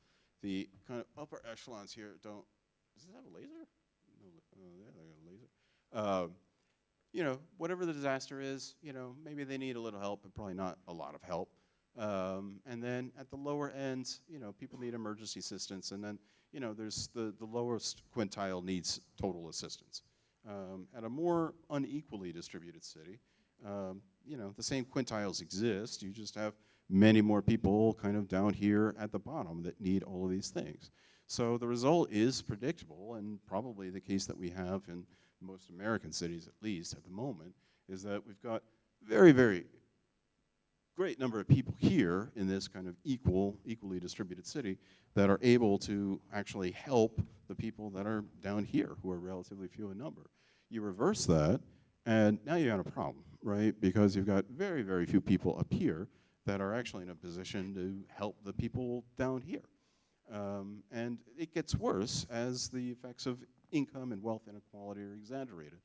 the kind of upper echelons here don't, does it have a laser? No, yeah, they got a laser. Whatever the disaster is, maybe they need a little help, but probably not a lot of help. And then at the lower end, people need emergency assistance, and then, there's the lowest quintile needs total assistance. At a more unequally distributed city, the same quintiles exist, you just have many more people kind of down here at the bottom that need all of these things. So the result is predictable, and probably the case that we have in most American cities, at least at the moment, is that we've got very, very great number of people here in this kind of equally distributed city that are able to actually help the people that are down here, who are relatively few in number. You reverse that, and now you got a problem, right? Because you've got very, very few people up here that are actually in a position to help the people down here. And it gets worse as the effects of income and wealth inequality are exaggerated.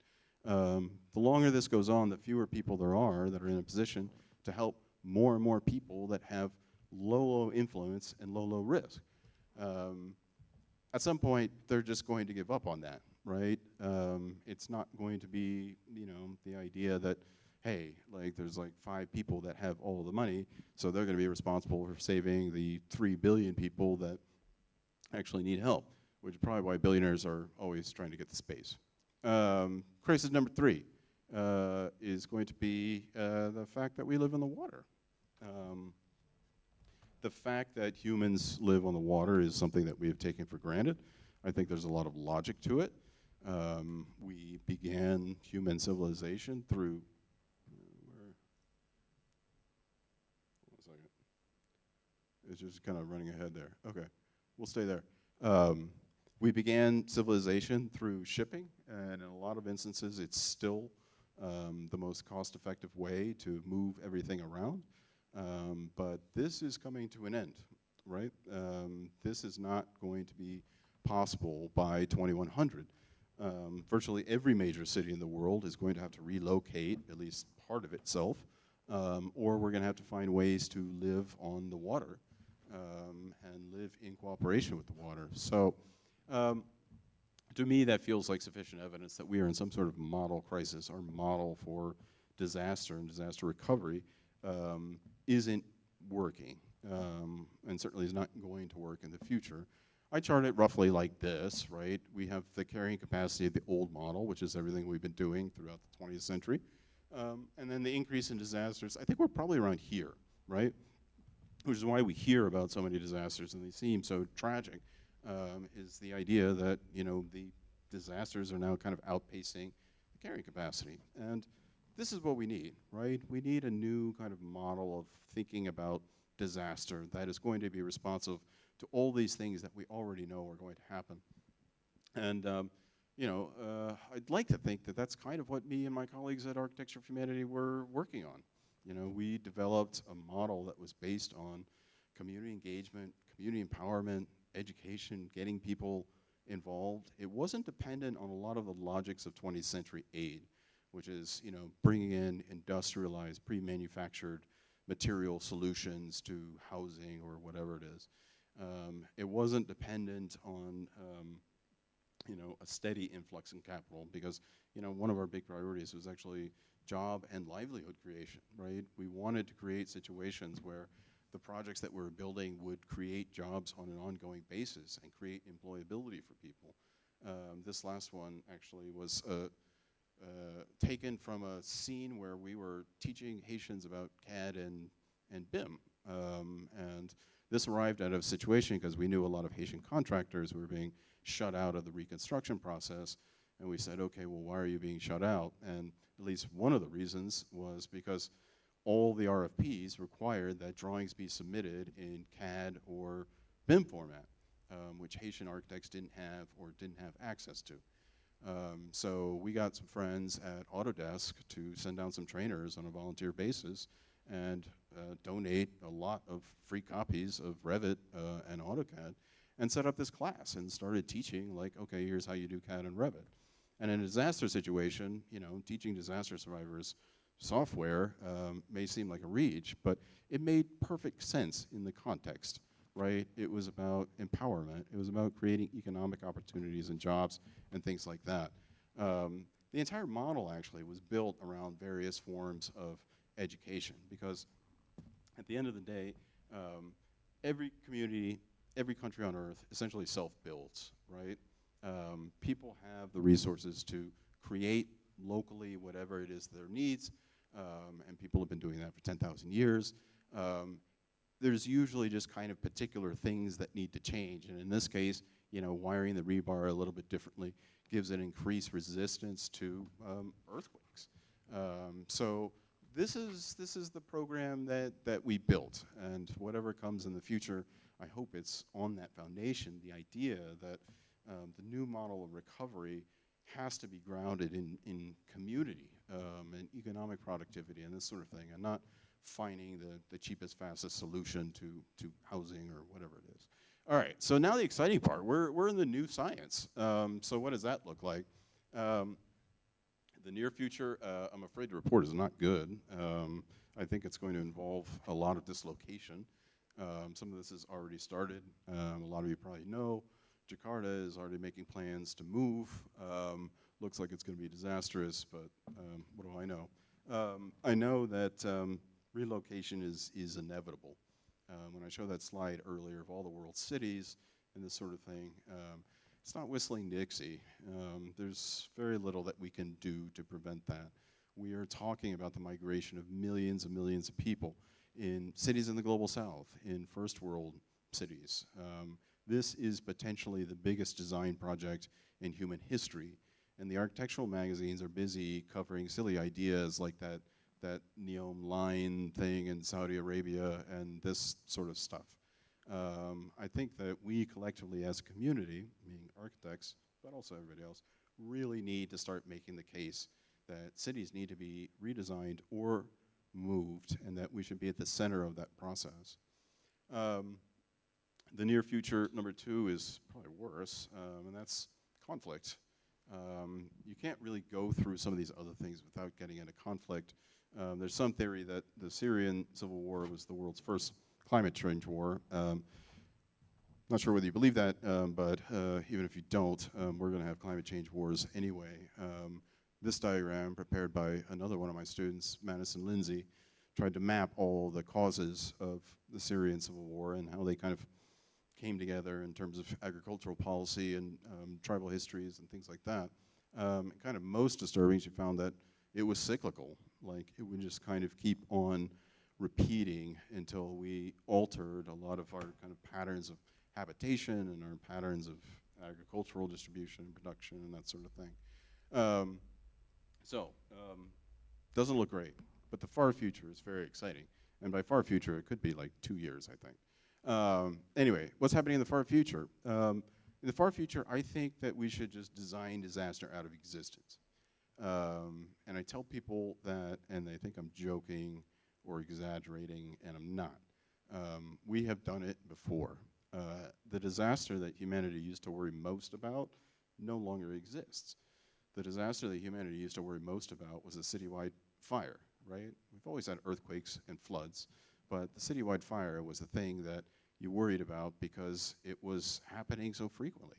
The longer this goes on, the fewer people there are that are in a position to help more and more people that have low influence and low risk. At some point, they're just going to give up on that, right? It's not going to be, the idea that, hey, like there's like 5 people that have all the money, so they're going to be responsible for saving the 3 billion people that actually need help, which is probably why billionaires are always trying to get to space. Crisis number 3 is going to be the fact that we live in the water. The fact that humans live on the water is something that we have taken for granted. I think there's a lot of logic to it. We began human civilization through, hold on a second. It's just kind of running ahead there. Okay, we'll stay there. We began civilization through shipping, and in a lot of instances, it's still the most cost-effective way to move everything around. But this is coming to an end, right? This is not going to be possible by 2100. Virtually every major city in the world is going to have to relocate at least part of itself, or we're going to have to find ways to live on the water and live in cooperation with the water. So to me, that feels like sufficient evidence that we are in some sort of model crisis. Our model for disaster and disaster recovery isn't working, and certainly is not going to work in the future. I chart it roughly like this, right? We have the carrying capacity of the old model, which is everything we've been doing throughout the 20th century. And then the increase in disasters, I think we're probably around here, right? Which is why we hear about so many disasters and they seem so tragic, is the idea that, the disasters are now kind of outpacing the carrying capacity. And this is what we need, right? We need a new kind of model of thinking about disaster that is going to be responsive to all these things that we already know are going to happen. And, I'd like to think that that's kind of what me and my colleagues at Architecture for Humanity were working on. We developed a model that was based on community engagement, community empowerment, education, getting people involved. It wasn't dependent on a lot of the logics of 20th century aid, which is, bringing in industrialized, pre-manufactured material solutions to housing or whatever it is. It wasn't dependent on, a steady influx in capital because, one of our big priorities was actually job and livelihood creation, right? We wanted to create situations where the projects that we were building would create jobs on an ongoing basis and create employability for people. This last one actually was taken from a scene where we were teaching Haitians about CAD and BIM. And this arrived out of a situation because we knew a lot of Haitian contractors were being shut out of the reconstruction process. And we said, okay, well, why are you being shut out? And at least one of the reasons was because all the RFPs required that drawings be submitted in CAD or BIM format, which Haitian architects didn't have or didn't have access to. So we got some friends at Autodesk to send down some trainers on a volunteer basis and donate a lot of free copies of Revit and AutoCAD and set up this class and started teaching like, okay, here's how you do CAD and Revit. And in a disaster situation, teaching disaster survivors software may seem like a reach, but it made perfect sense in the context, right? It was about empowerment. It was about creating economic opportunities and jobs and things like that. The entire model actually was built around various forms of education because at the end of the day, every community, every country on earth essentially self-builds, right? People have the resources to create locally whatever it is their needs, and people have been doing that for 10,000 years. there's usually just kind of particular things that need to change. And in this case, you know, wiring the rebar a little bit differently gives it increased resistance to earthquakes. So this is the program that we built, and whatever comes in the future, I hope it's on that foundation, the idea that the new model of recovery has to be grounded in community and economic productivity and this sort of thing, and not finding the cheapest, fastest solution to housing or whatever it is. All right, so now the exciting part. We're in the new science. So what does that look like? The near future, I'm afraid to report, is not good. I think it's going to involve a lot of dislocation. Some of this has already started. A lot of you probably know Jakarta is already making plans to move. Looks like it's going to be disastrous, but what do I know? I know that relocation is inevitable. When I showed that slide earlier of all the world's cities and this sort of thing, it's not whistling Dixie. There's very little that we can do to prevent that. We are talking about the migration of millions and millions of people in cities in the global south, in first world cities. This is potentially the biggest design project in human history, and the architectural magazines are busy covering silly ideas like that Neom line thing in Saudi Arabia and this sort of stuff. I think that we collectively as a community, meaning architects, but also everybody else, really need to start making the case that cities need to be redesigned or moved, and that we should be at the center of that process. The near future, number two, is probably worse, and that's conflict. You can't really go through some of these other things without getting into conflict. There's some theory that the Syrian civil war was the world's first climate change war. Not sure whether you believe that, but even if you don't, we're going to have climate change wars anyway. This diagram, prepared by another one of my students, Madison Lindsay, tried to map all the causes of the Syrian civil war and how they kind of came together in terms of agricultural policy and tribal histories and things like that. Kind of most disturbing, she found that it was cyclical. Like, it would just kind of keep on repeating until we altered a lot of our kind of patterns of habitation and our patterns of agricultural distribution and production and that sort of thing. Doesn't look great, but the far future is very exciting. And by far future, it could be like 2 years, I think. Anyway, what's happening in the far future? In the far future, I think that we should just design disaster out of existence. And I tell people that, and they think I'm joking or exaggerating, and I'm not. We have done it before. The disaster that humanity used to worry most about no longer exists. The disaster that humanity used to worry most about was a citywide fire, right? We've always had earthquakes and floods, but the citywide fire was the thing that you worried about because it was happening so frequently.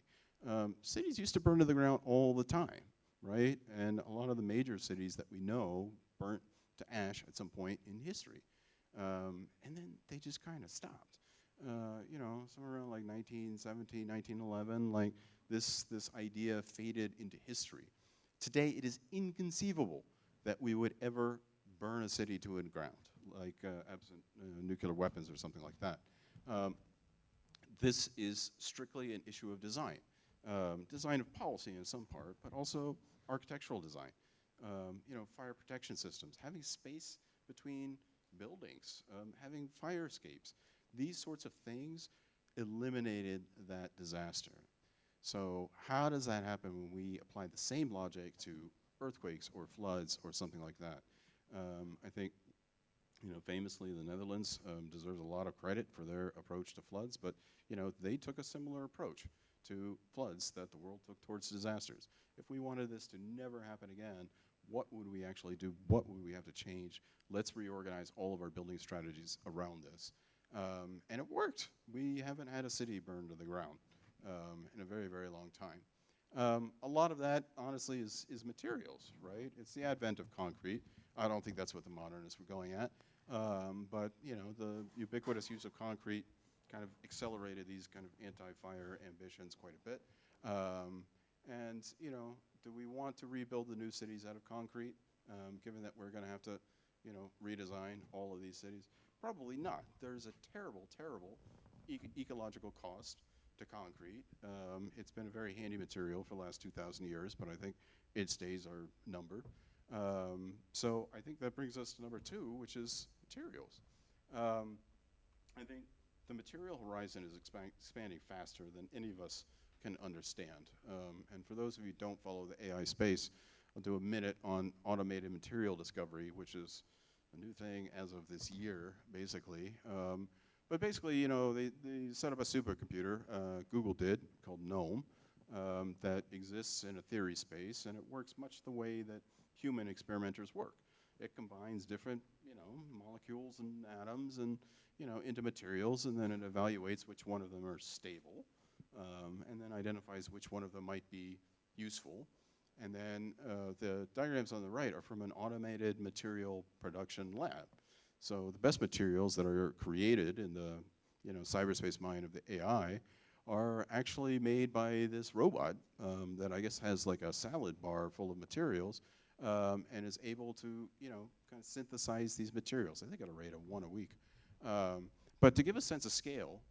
Cities used to burn to the ground all the time, right? And a lot of the major cities that we know burnt to ash at some point in history. And then they just kind of stopped. You know, somewhere around like 1917, 1911, like this idea faded into history. Today, it is inconceivable that we would ever burn a city to the ground, like absent nuclear weapons or something like that. This is strictly an issue of design. Design of policy in some part, but also architectural design. You know, fire protection systems, having space between buildings, having fire escapes. These sorts of things eliminated that disaster. So how does that happen when we apply the same logic to earthquakes or floods or something like that? I think, you know, famously the Netherlands deserves a lot of credit for their approach to floods, but, you know, they took a similar approach to floods that the world took towards disasters. If we wanted this to never happen again, what would we actually do? What would we have to change? Let's reorganize all of our building strategies around this. And it worked. We haven't had a city burned to the ground in a very, very long time. A lot of that, honestly, is materials, right? It's the advent of concrete. I don't think that's what the modernists were going at. But, you know, the ubiquitous use of concrete kind of accelerated these kind of anti-fire ambitions quite a bit. And, you know, do we want to rebuild the new cities out of concrete, given that we're going to have to, you know, redesign all of these cities? Probably not. There's a terrible, terrible ecological cost to concrete. It's been a very handy material for the last 2,000 years, but I think its days are numbered. So I think that brings us to number 2, which is materials. I think the material horizon is expanding faster than any of us can understand. And for those of you who don't follow the AI space, I'll do a minute on automated material discovery, which is a new thing as of this year, basically. But basically, you know, they set up a supercomputer, Google did, called GNOME, that exists in a theory space, and it works much the way that human experimenters work. It combines different, you know, molecules and atoms and, you know, into materials, and then it evaluates which one of them are stable, and then identifies which one of them might be useful. And then the diagrams on the right are from an automated material production lab. So the best materials that are created in the, you know, cyberspace mind of the AI are actually made by this robot that I guess has like a salad bar full of materials and is able to, you know, kind of synthesize these materials. I think at a rate of 1 a week. But to give a sense of scale,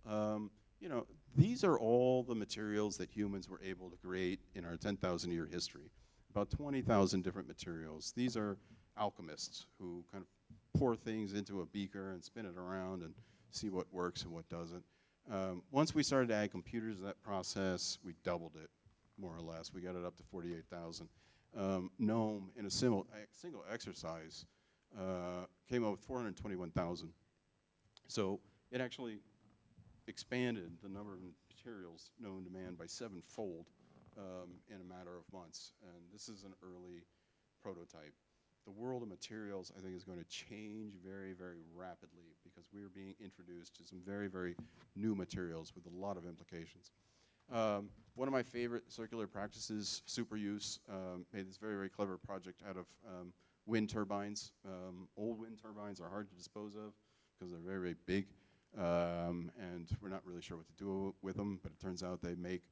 you know, these are all the materials that humans were able to create in our 10,000-year history. About 20,000 different materials. These are alchemists who kind of pour things into a beaker and spin it around and see what works and what doesn't. Once we started to add computers to that process, we doubled it, more or less. We got it up to 48,000. GNOME, in a single exercise, came up with 421,000. So it actually expanded the number of materials known to man by 7-fold in a matter of months. And this is an early prototype. The world of materials, I think, is going to change very, very rapidly because we are being introduced to some very, very new materials with a lot of implications. One of my favorite circular practices, Superuse, made this very, very clever project out of wind turbines. Old wind turbines are hard to dispose of because they're very, very big, and we're not really sure what to do with them, but it turns out they make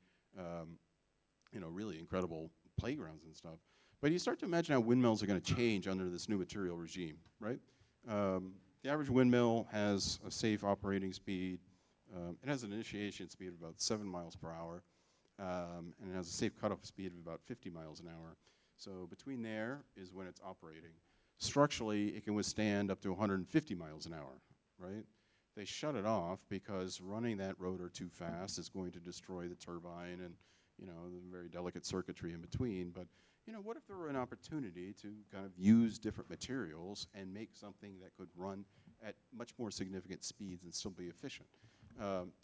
you know, really incredible playgrounds and stuff. But you start to imagine how windmills are going to change under this new material regime, right? The average windmill has a safe operating speed. It has an initiation speed of about 7 miles per hour, and it has a safe cutoff speed of about 50 miles an hour. So between there is when it's operating. Structurally, it can withstand up to 150 miles an hour, right? They shut it off because running that rotor too fast is going to destroy the turbine and, you know, the very delicate circuitry in between. But, you know, what if there were an opportunity to kind of use different materials and make something that could run at much more significant speeds and still be efficient?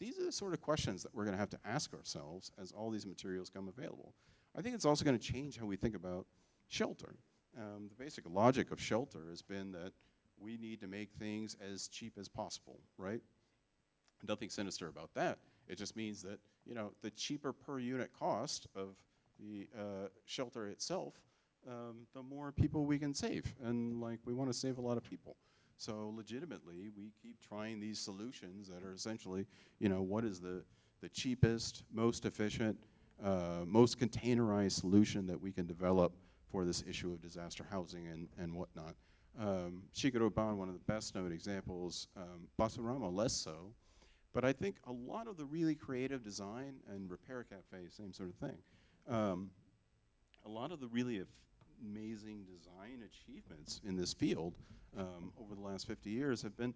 These are the sort of questions that we're going to have to ask ourselves as all these materials come available. I think it's also going to change how we think about shelter. The basic logic of shelter has been that we need to make things as cheap as possible, right? Nothing sinister about that. It just means that, you know, the cheaper per unit cost of the shelter itself, the more people we can save. And like, we want to save a lot of people. So legitimately, we keep trying these solutions that are essentially, you know, what is the cheapest, most efficient, most containerized solution that we can develop for this issue of disaster housing and whatnot. Shigeru Ban, one of the best known examples, Basurama less so, but I think a lot of the really creative design and Repair Cafe, same sort of thing. A lot of the really amazing design achievements in this field over the last 50 years have been,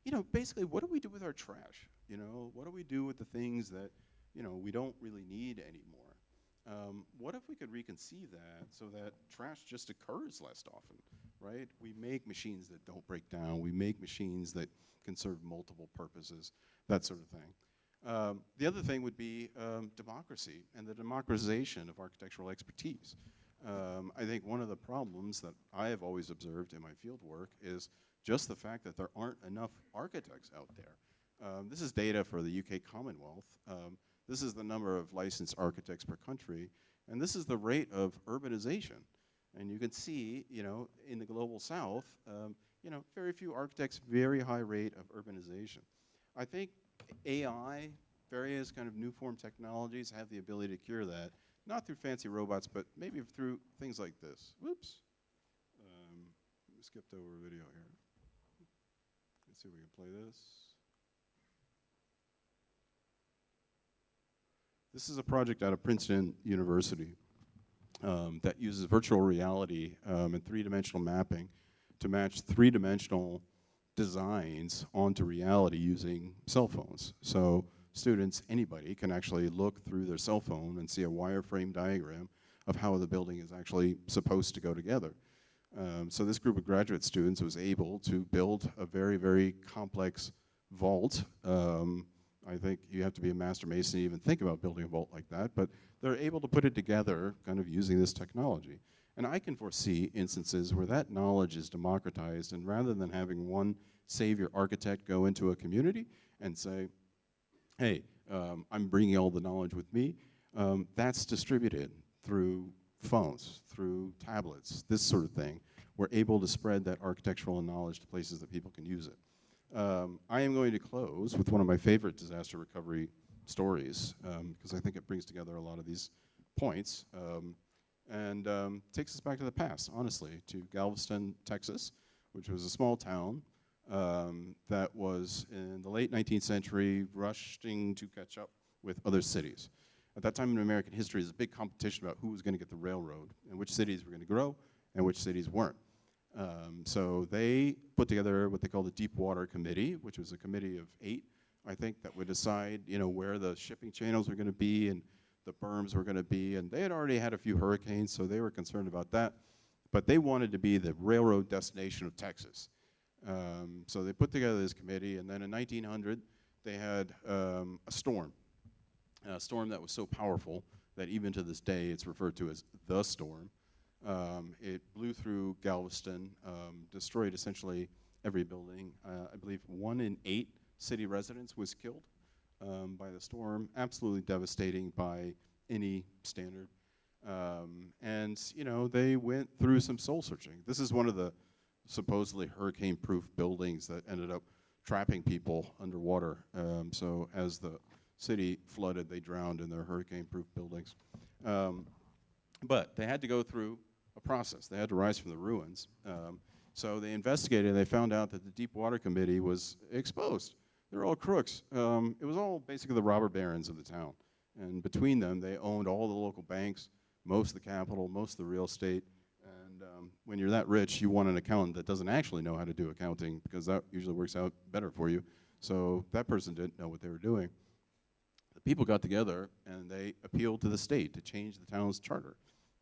you know, basically what do we do with our trash? You know, what do we do with the things that, you know, we don't really need anymore? What if we could reconceive that so that trash just occurs less often, right? We make machines that don't break down. We make machines that can serve multiple purposes, that sort of thing. The other thing would be democracy and the democratization of architectural expertise. I think one of the problems that I have always observed in my field work is just the fact that there aren't enough architects out there. This is data for the UK Commonwealth. This is the number of licensed architects per country, and this is the rate of urbanization. And you can see, you know, in the global south, you know, very few architects, very high rate of urbanization. I think AI, various kind of new form technologies have the ability to cure that, not through fancy robots, but maybe through things like this. Whoops. We skipped over a video here. let's see if we can play this. This is a project out of Princeton University that uses virtual reality and three-dimensional mapping to match three-dimensional designs onto reality using cell phones. So students, anybody, can actually look through their cell phone and see a wireframe diagram of how the building is actually supposed to go together. So this group of graduate students was able to build a very, very complex vault. I think you have to be a master mason to even think about building a vault like that, but they're able to put it together kind of using this technology. And I can foresee instances where that knowledge is democratized, and rather than having one savior architect go into a community and say, hey, I'm bringing all the knowledge with me, that's distributed through phones, through tablets, this sort of thing. We're able to spread that architectural knowledge to places that people can use it. I am going to close with one of my favorite disaster recovery stories, because I think it brings together a lot of these points, and takes us back to the past, honestly, to Galveston, Texas, which was a small town that was in the late 19th century rushing to catch up with other cities. At that time in American history, there was a big competition about who was going to get the railroad and which cities were going to grow and which cities weren't. So they put together what they call the Deep Water Committee, which was a committee of 8, I think, that would decide, where the shipping channels were going to be and the berms were going to be. And they had already had a few hurricanes, so they were concerned about that. But they wanted to be the railroad destination of Texas. So they put together this committee, and then in 1900, they had a storm that was so powerful that even to this day it's referred to as the storm. It blew through Galveston, destroyed essentially every building. I believe 1 in 8 city residents was killed by the storm. Absolutely devastating by any standard. And they went through some soul searching. This is one of the supposedly hurricane-proof buildings that ended up trapping people underwater. So as the city flooded, they drowned in their hurricane-proof buildings. But they had to go through a process. They had to rise from the ruins. So they investigated, and they found out that the Deep Water Committee was exposed. They were all crooks. It was all basically the robber barons of the town. And between them, they owned all the local banks, most of the capital, most of the real estate. And when you're that rich, you want an accountant that doesn't actually know how to do accounting, because that usually works out better for you. So that person didn't know what they were doing. The people got together, and they appealed to the state to change the town's charter.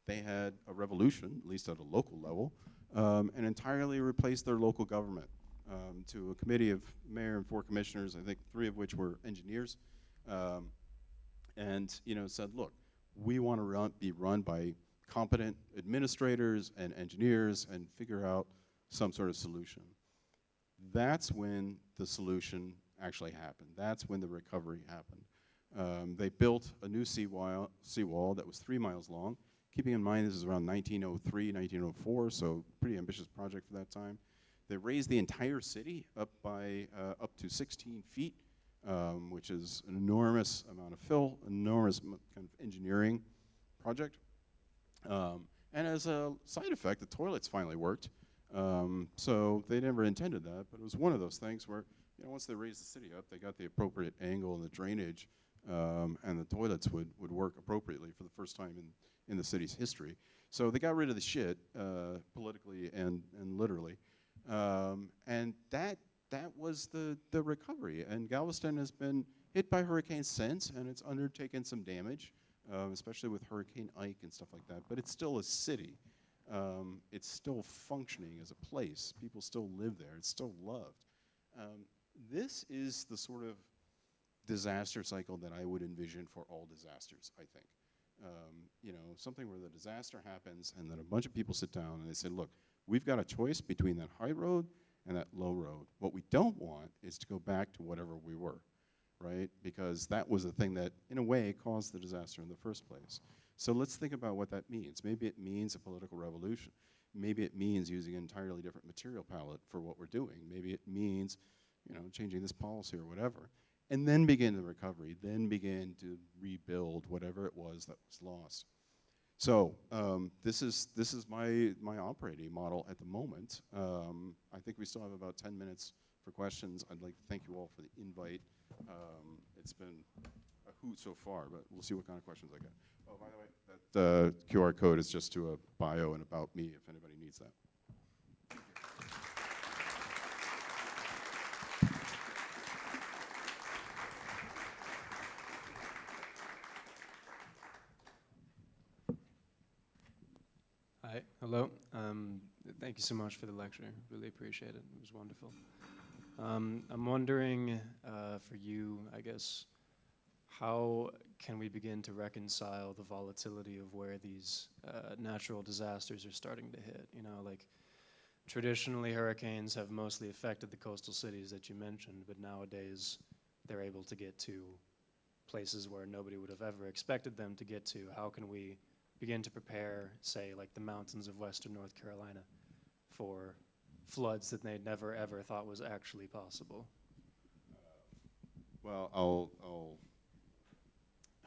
They had a revolution, at least at a local level, and entirely replaced their local government to a committee of mayor and 4 commissioners, I think 3 of which were engineers, and said, look, we want to be run by competent administrators and engineers and figure out some sort of solution. That's when the solution actually happened. That's when the recovery happened. They built a new seawall that was 3 miles long. Keeping in mind this is around 1903, 1904, so pretty ambitious project for that time. They raised the entire city up to 16 feet, which is an enormous amount of fill, enormous kind of engineering project. And as a side effect, the toilets finally worked. So they never intended that, but it was one of those things where once they raised the city up, they got the appropriate angle and the drainage, and the toilets would work appropriately for the first time in the city's history. So they got rid of the shit, politically and literally. And that was the recovery. And Galveston has been hit by hurricanes since, and it's undertaken some damage, especially with Hurricane Ike and stuff like that. But it's still a city. It's still functioning as a place. People still live there. It's still loved. This is the sort of disaster cycle that I would envision for all disasters, I think. Something where the disaster happens and then a bunch of people sit down and they say, look, we've got a choice between that high road and that low road. What we don't want is to go back to whatever we were, right? Because that was the thing that, in a way, caused the disaster in the first place. So let's think about what that means. Maybe it means a political revolution. Maybe it means using an entirely different material palette for what we're doing. Maybe it means, changing this policy or whatever. And then begin the recovery, then begin to rebuild whatever it was that was lost. So this is my operating model at the moment. I think we still have about 10 minutes for questions. I'd like to thank you all for the invite. It's been a hoot so far, but we'll see what kind of questions I get. Oh, by the way, that QR code is just to a bio and about me if anybody needs that. Hi, hello. Thank you so much for the lecture. Really appreciate it. It was wonderful. I'm wondering for you, I guess, how can we begin to reconcile the volatility of where these natural disasters are starting to hit? You know, like traditionally hurricanes have mostly affected the coastal cities that you mentioned, but nowadays they're able to get to places where nobody would have ever expected them to get to. How can we begin to prepare, say, like the mountains of western North Carolina for floods that they never ever thought was actually possible? Well, I'll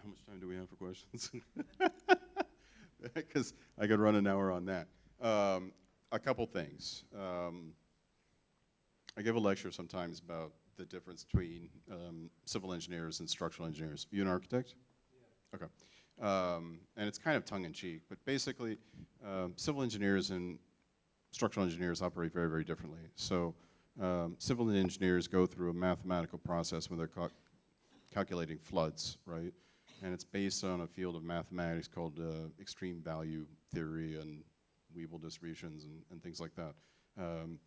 how much time do we have for questions? Because I could run an hour on that. A couple things. I give a lecture sometimes about the difference between civil engineers and structural engineers. You an architect? Yeah. Okay. And it's kind of tongue-in-cheek, but basically, civil engineers and structural engineers operate very, very differently. So civil engineers go through a mathematical process when they're calculating floods, right? And it's based on a field of mathematics called extreme value theory and Weibull distributions and things like that.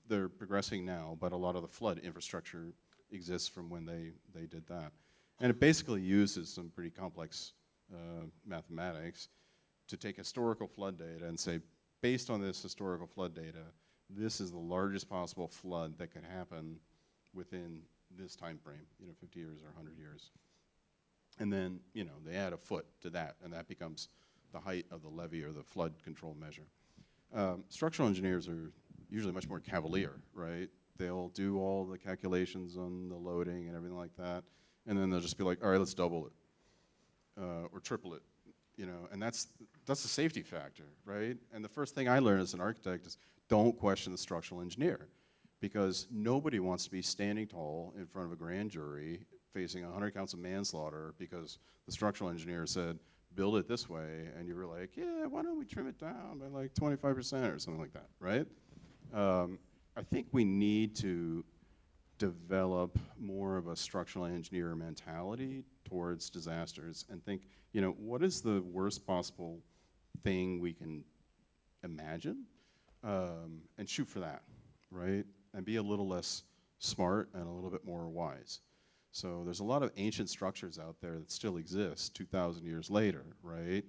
They're progressing now, but a lot of the flood infrastructure exists from when they did that. And it basically uses some pretty complex mathematics to take historical flood data and say, based on this historical flood data, this is the largest possible flood that could happen within this time frame, 50 years or 100 years. And then, they add a foot to that, and that becomes the height of the levee or the flood control measure. Structural engineers are usually much more cavalier, right? They'll do all the calculations on the loading and everything like that, and then they'll just be like, all right, let's double it. Or triple it, and that's the safety factor, right? And the first thing I learned as an architect is don't question the structural engineer, because nobody wants to be standing tall in front of a grand jury facing 100 counts of manslaughter because the structural engineer said, build it this way, and you were like, yeah, why don't we trim it down by like 25% or something like that, right? I think we need to develop more of a structural engineer mentality towards disasters and think, what is the worst possible thing we can imagine, and shoot for that, right? And be a little less smart and a little bit more wise. So there's a lot of ancient structures out there that still exist 2,000 years later, right?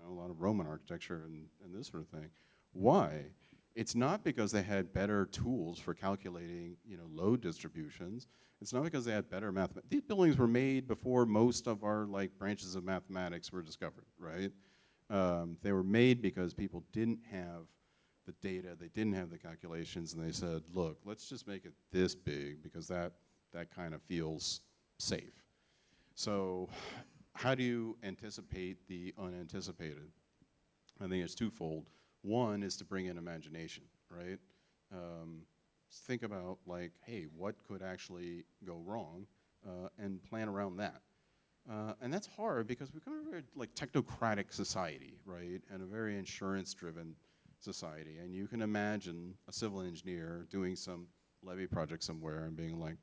A lot of Roman architecture and this sort of thing. Why? It's not because they had better tools for calculating, load distributions. It's not because they had better mathematics. These buildings were made before most of our branches of mathematics were discovered, right? They were made because people didn't have the data, they didn't have the calculations, and they said, look, let's just make it this big because that kind of feels safe. So how do you anticipate the unanticipated? I think it's twofold. One is to bring in imagination, right? Think about hey, what could actually go wrong, and plan around that. And that's hard because we've become a very technocratic society, right? And a very insurance-driven society. And you can imagine a civil engineer doing some levee project somewhere and being like,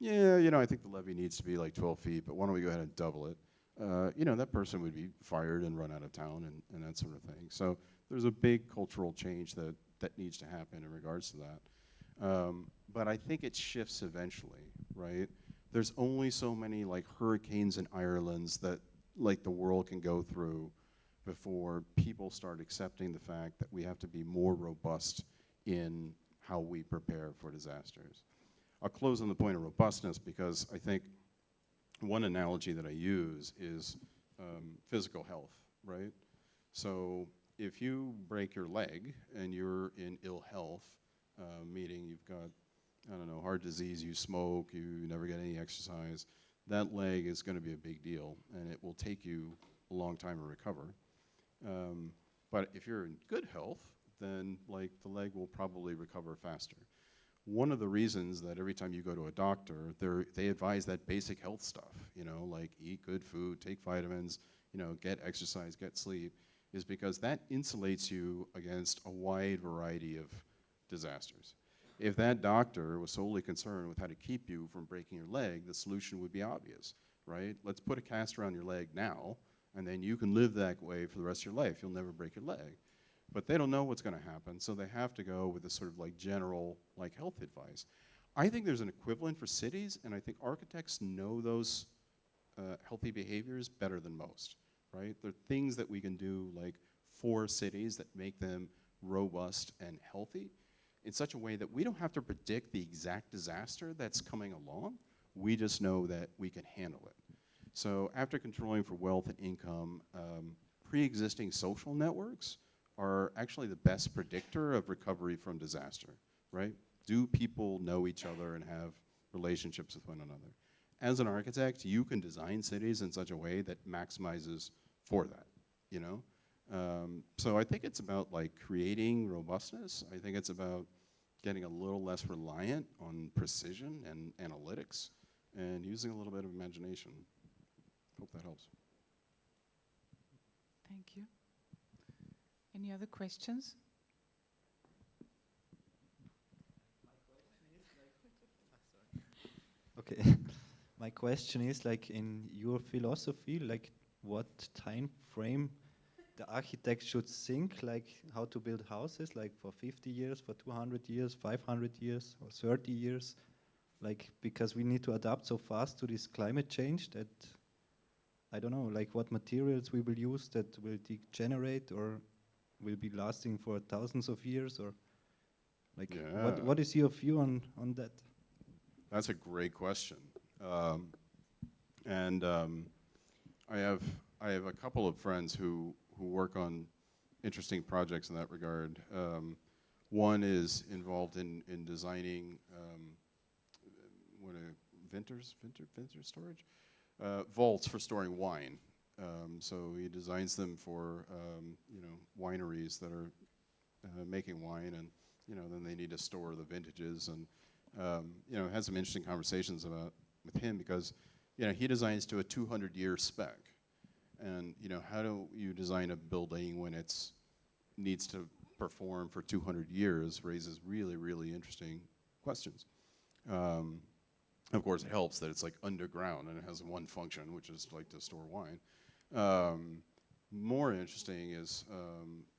yeah, I think the levee needs to be 12 feet, but why don't we go ahead and double it? That person would be fired and run out of town and that sort of thing. So there's a big cultural change that needs to happen in regards to that. But I think it shifts eventually, right? There's only so many hurricanes and Irelands that the world can go through before people start accepting the fact that we have to be more robust in how we prepare for disasters. I'll close on the point of robustness because I think one analogy that I use is physical health, right? So if you break your leg and you're in ill health, meaning you've got, heart disease, you smoke, you never get any exercise, that leg is going to be a big deal, and it will take you a long time to recover. But if you're in good health, then the leg will probably recover faster. one of the reasons that every time you go to a doctor, they advise that basic health stuff, like eat good food, take vitamins, get exercise, get sleep, is because that insulates you against a wide variety of disasters. If that doctor was solely concerned with how to keep you from breaking your leg, the solution would be obvious, right? Let's put a cast around your leg now, and then you can live that way for the rest of your life. You'll never break your leg. But they don't know what's going to happen, so they have to go with this sort of like general like health advice. I think there's an equivalent for cities, and I think architects know those healthy behaviors better than most, right? There are things that we can do like for cities that make them robust and healthy in such a way that we don't have to predict the exact disaster that's coming along. We just know that we can handle it. So after controlling for wealth and income, pre-existing social networks are actually the best predictor of recovery from disaster, right? Do people know each other and have relationships with one another? As an architect, you can design cities in such a way that maximizes for that, So I think it's about like creating robustness. I think it's about getting a little less reliant on precision and analytics and using a little bit of imagination. Hope that helps. Thank you. Any other questions? Okay. My question is, like, in your philosophy, like, what time frame the architect should think, like, how to build houses, like, for 50 years, for 200 years, 500 years, or 30 years? Like, because we need to adapt so fast to this climate change that, I don't know, like, what materials we will use that will degenerate or will be lasting for thousands of years, or, like, what is your view on that? That's a great question. I have a couple of friends who work on interesting projects in that regard. One is involved in designing vinter storage? Vaults for storing wine. So he designs them for wineries that are making wine, and then they need to store the vintages, and had some interesting conversations with him because he designs to a 200-year spec, and how do you design a building when it's needs to perform for 200 years raises really, really interesting questions. Of course, it helps that it's like underground and it has one function, which is like to store wine. More interesting is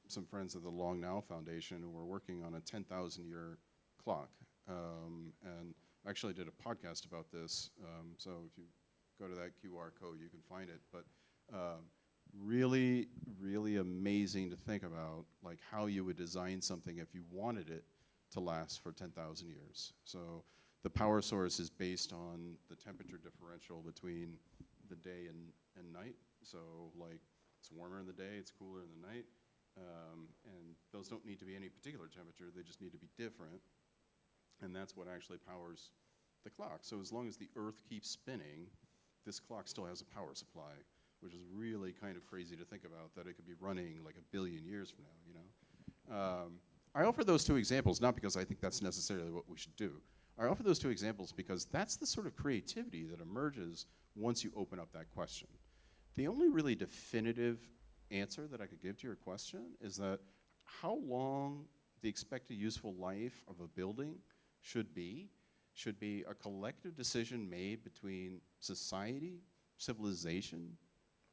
some friends at the Long Now Foundation who are working on a 10,000-year clock. And I actually did a podcast about this, so if you go to that QR code, you can find it. But really, really amazing to think about, like how you would design something if you wanted it to last for 10,000 years. So the power source is based on the temperature differential between the day and night. So like it's warmer in the day, it's cooler in the night. And those don't need to be any particular temperature, they just need to be different. And that's what actually powers the clock. So as long as the Earth keeps spinning, this clock still has a power supply, which is really kind of crazy to think about, that it could be running like 1 billion years from now, I offer those two examples, not because I think that's necessarily what we should do. I offer those two examples because that's the sort of creativity that emerges once you open up that question. The only really definitive answer that I could give to your question is that how long the expected useful life of a building should be a collective decision made between society, civilization,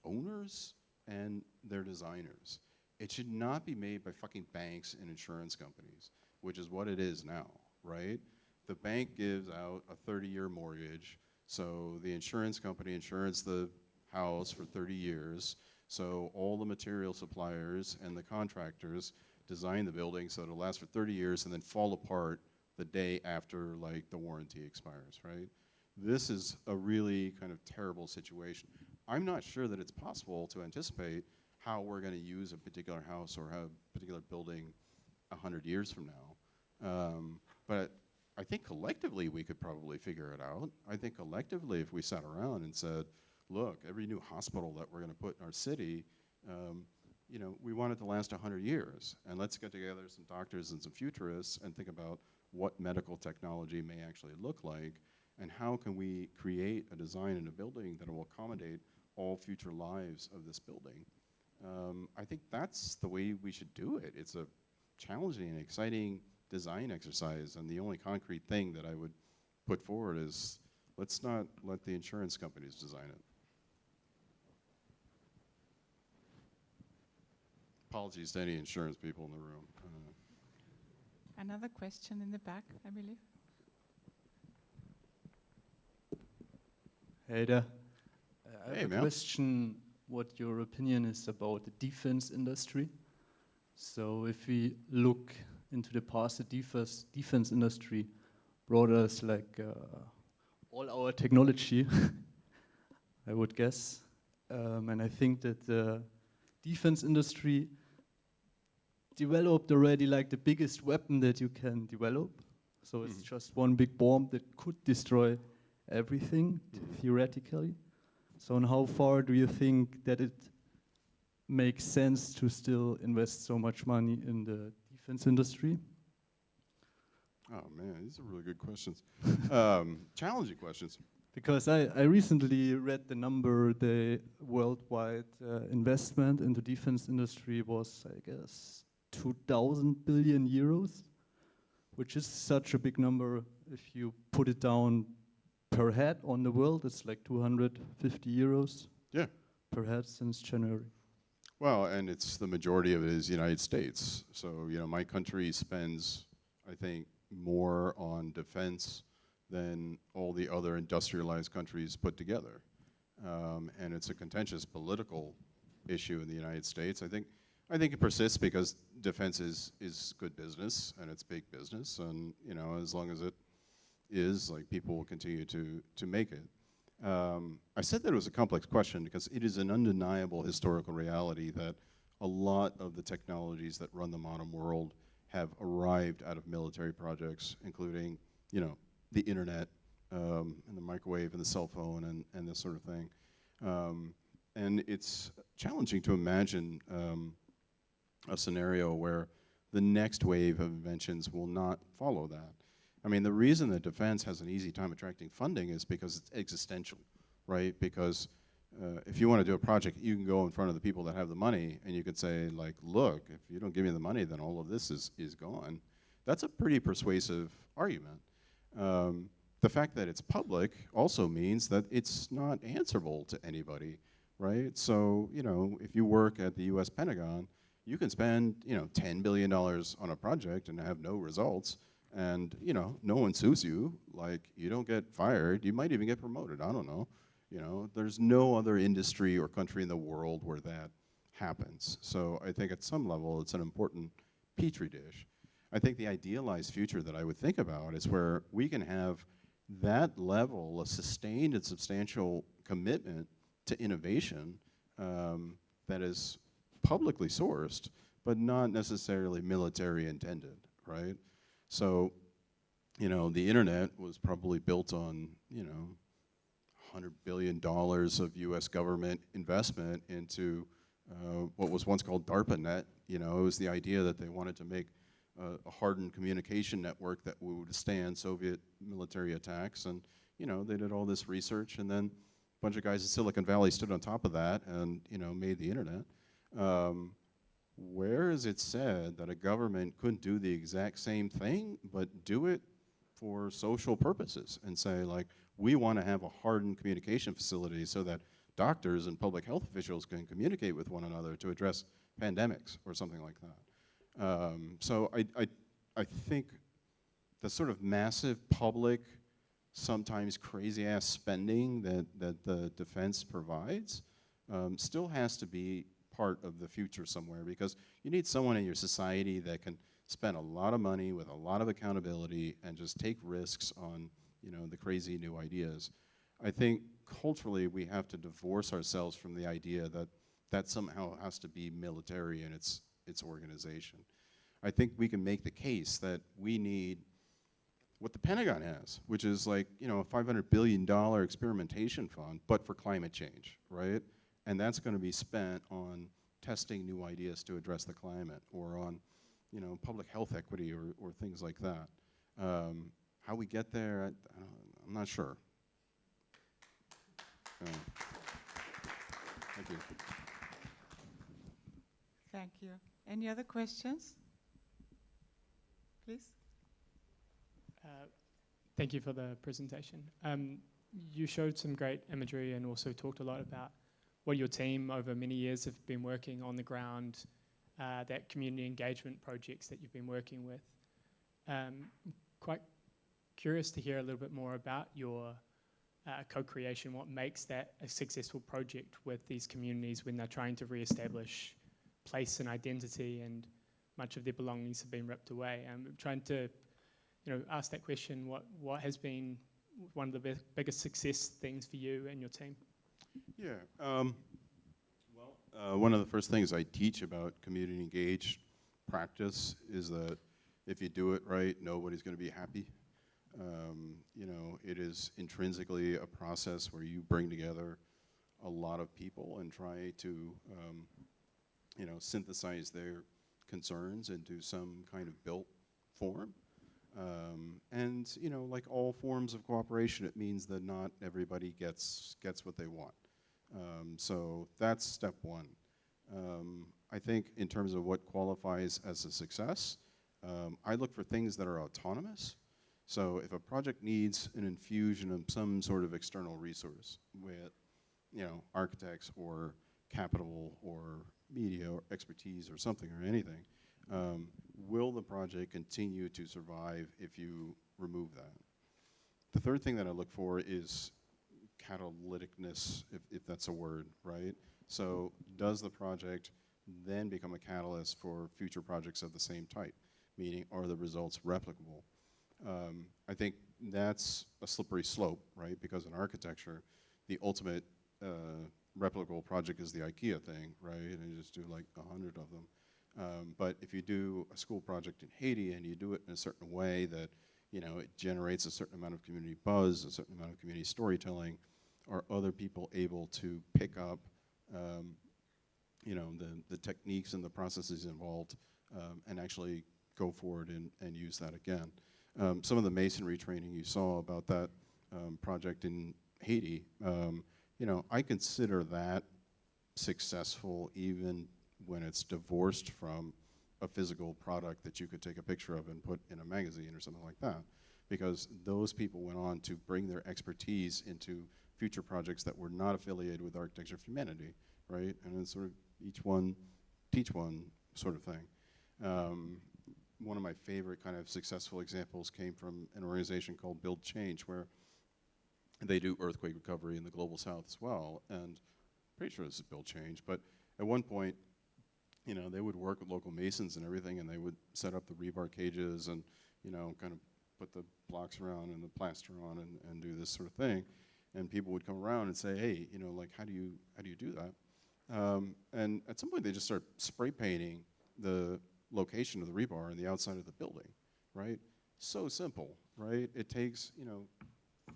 owners, and their designers. It should not be made by fucking banks and insurance companies, which is what it is now, right? The bank gives out a 30-year mortgage, so the insurance company insures the house for 30 years, so all the material suppliers and the contractors design the building so it'll last for 30 years and then fall apart the day after like the warranty expires, right? This is a really kind of terrible situation. I'm not sure that it's possible to anticipate how we're going to use a particular house or a particular building 100 years from now. But I think collectively we could probably figure it out. I think collectively if we sat around and said, look, every new hospital that we're going to put in our city, we want it to last 100 years, and let's get together some doctors and some futurists and think about what medical technology may actually look like, and how can we create a design in a building that will accommodate all future lives of this building. I think that's the way we should do it. It's a challenging and exciting design exercise, and the only concrete thing that I would put forward is, let's not let the insurance companies design it. Apologies to any insurance people in the room. Another question in the back, I believe. Hey there. I Hey, have a man. question what your opinion is about the defense industry. So if we look into the past, the defense industry brought us like all our technology, I would guess. And I think that the defense industry developed already like the biggest weapon that you can develop. So it's just one big bomb that could destroy everything, theoretically. So and how far do you think that it makes sense to still invest so much money in the defense industry? Oh man, these are really good questions. Challenging questions. Because I recently read the number, the worldwide investment into defense industry was, I guess, 2,000 billion euros, which is such a big number. If you put it down per head on the world, it's like 250 euros Yeah. per head since January. Well, and it's the majority of it is United States. So, my country spends, I think, more on defense than all the other industrialized countries put together. And it's a contentious political issue in the United States. I think it persists because defense is good business and it's big business, and as long as it is, like, people will continue to make it. I said that it was a complex question because it is an undeniable historical reality that a lot of the technologies that run the modern world have arrived out of military projects, including, the internet, and the microwave and the cell phone and this sort of thing. And it's challenging to imagine a scenario where the next wave of inventions will not follow that. I mean, the reason that defense has an easy time attracting funding is because it's existential, right? Because if you want to do a project, you can go in front of the people that have the money and you could say, like, look, if you don't give me the money, then all of this is gone. That's a pretty persuasive argument. The fact that it's public also means that it's not answerable to anybody, right? So, if you work at the US Pentagon, you can spend, $10 billion on a project and have no results, and, no one sues you. Like, you don't get fired. You might even get promoted. I don't know. There's no other industry or country in the world where that happens. So I think at some level it's an important petri dish. I think the idealized future that I would think about is where we can have that level of sustained and substantial commitment to innovation that is publicly sourced, but not necessarily military intended, right? So, the internet was probably built on, $100 billion of US government investment into what was once called DARPANet. It was the idea that they wanted to make a hardened communication network that would withstand Soviet military attacks. And, they did all this research, and then a bunch of guys in Silicon Valley stood on top of that and, made the internet. Where is it said that a government couldn't do the exact same thing, but do it for social purposes and say, like, we want to have a hardened communication facility so that doctors and public health officials can communicate with one another to address pandemics or something like that. So I think the sort of massive public, sometimes crazy-ass spending that the defense provides still has to be part of the future somewhere, because you need someone in your society that can spend a lot of money with a lot of accountability and just take risks on the crazy new ideas. I think culturally we have to divorce ourselves from the idea that somehow has to be military in its organization. I think we can make the case that we need what the Pentagon has, which is like, a $500 billion experimentation fund, but for climate change, right? And that's going to be spent on testing new ideas to address the climate, or on, public health equity, or things like that. How we get there, I'm not sure. Thank you. Thank you. Any other questions? Please. Thank you for the presentation. You showed some great imagery and also talked a lot about what your team over many years have been working on the ground, that community engagement projects that you've been working with. Quite curious to hear a little bit more about your co-creation, what makes that a successful project with these communities when they're trying to re-establish place and identity and much of their belongings have been ripped away. I'm trying to ask that question, what has been one of the biggest success things for you and your team? Yeah. One of the first things I teach about community engaged practice is that if you do it right, nobody's going to be happy. It is intrinsically a process where you bring together a lot of people and try to, synthesize their concerns into some kind of built form. Like all forms of cooperation, it means that not everybody gets what they want. So that's step one. I think in terms of what qualifies as a success, I look for things that are autonomous. So if a project needs an infusion of some sort of external resource with, architects or capital or media or expertise or something or anything, will the project continue to survive if you remove that? The third thing that I look for is catalyticness, if that's a word, right? So does the project then become a catalyst for future projects of the same type? Meaning, are the results replicable? I think that's a slippery slope, right? Because in architecture, the ultimate replicable project is the IKEA thing, right? And you just do like 100 of them. But if you do a school project in Haiti and you do it in a certain way that, it generates a certain amount of community buzz, a certain amount of community storytelling, are other people able to pick up, the techniques and the processes involved and actually go forward and use that again? Some of the masonry training you saw about that project in Haiti, I consider that successful even when it's divorced from a physical product that you could take a picture of and put in a magazine or something like that, because those people went on to bring their expertise into future projects that were not affiliated with Architecture of Humanity, right? And it's sort of each one teach one sort of thing. One of my favorite kind of successful examples came from an organization called Build Change, where they do earthquake recovery in the global south as well. And pretty sure this is Build Change, but at one point, they would work with local masons and everything, and they would set up the rebar cages and, kind of put the blocks around and the plaster on and do this sort of thing. And people would come around and say, hey, how do you do that? And at some point, they just start spray painting the location of the rebar on the outside of the building, right? So simple, right? It takes,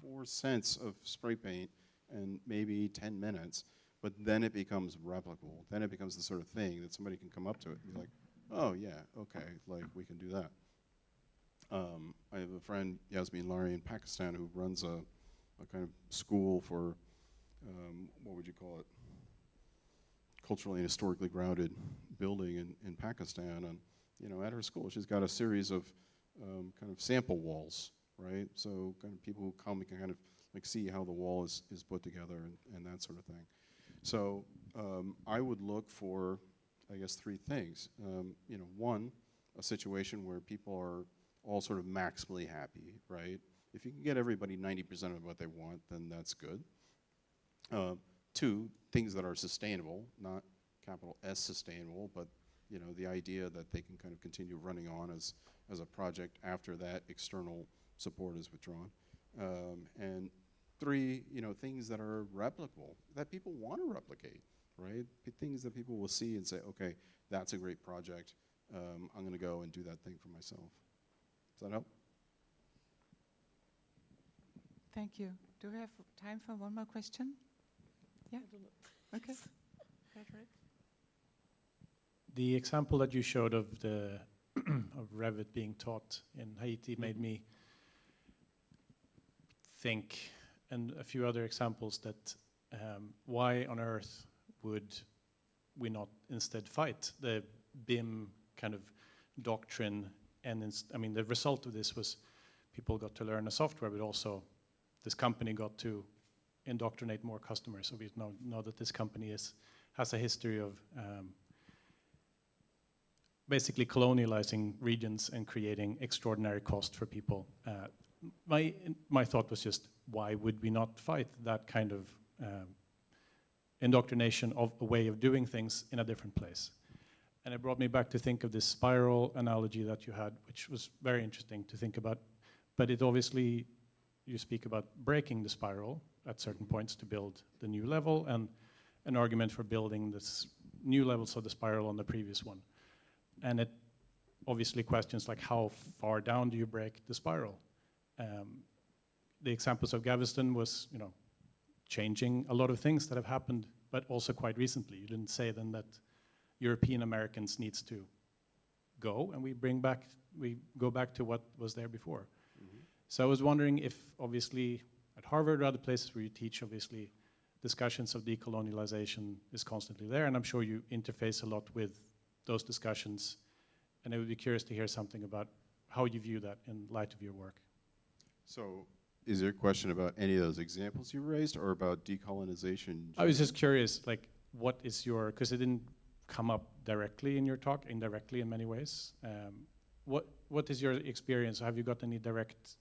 4 cents of spray paint and maybe 10 minutes, but then it becomes replicable. Then it becomes the sort of thing that somebody can come up to it and be like, oh yeah, okay, like we can do that. I have a friend, Yasmin Lari, in Pakistan, who runs a kind of school for, what would you call it? Culturally and historically grounded building in Pakistan. And, at her school, she's got a series of kind of sample walls, right? So kind of people who come can kind of like see how the wall is put together and that sort of thing. So I would look for, I guess, 3 things. One, a situation where people are all sort of maximally happy, right? If you can get everybody 90% of what they want, then that's good. 2, things that are sustainable, not capital S sustainable, but the idea that they can kind of continue running on as a project after that external support is withdrawn. And 3, things that are replicable, that people want to replicate, right? Things that people will see and say, okay, that's a great project. I'm going to go and do that thing for myself. Does that help? Thank you. Do we have time for one more question? Yeah? Okay. the example that you showed of the of Revit being taught in Haiti made me think, and a few other examples, that why on earth would we not instead fight the BIM kind of doctrine? And I mean, the result of this was people got to learn the software, but also this company got to indoctrinate more customers. So we know that this company has a history of basically colonializing regions and creating extraordinary cost for people. My thought was just, why would we not fight that kind of indoctrination of a way of doing things in a different place? And it brought me back to think of this spiral analogy that you had, which was very interesting to think about. But it obviously, you speak about breaking the spiral at certain points to build the new level, and an argument for building this new levels of the spiral on the previous one. And it obviously questions like, how far down do you break the spiral? The examples of Galveston was, changing a lot of things that have happened, but also quite recently. You didn't say then that European Americans needs to go, and we go back to what was there before. Mm-hmm. So I was wondering if, obviously, at Harvard or other places where you teach, obviously, discussions of decolonialization is constantly there, and I'm sure you interface a lot with those discussions, and I would be curious to hear something about how you view that in light of your work. So, is your question about any of those examples you raised, or about decolonization? I was just curious, like, what is your, because it didn't come up directly in your talk, indirectly in many ways. What is your experience? Have you got any direct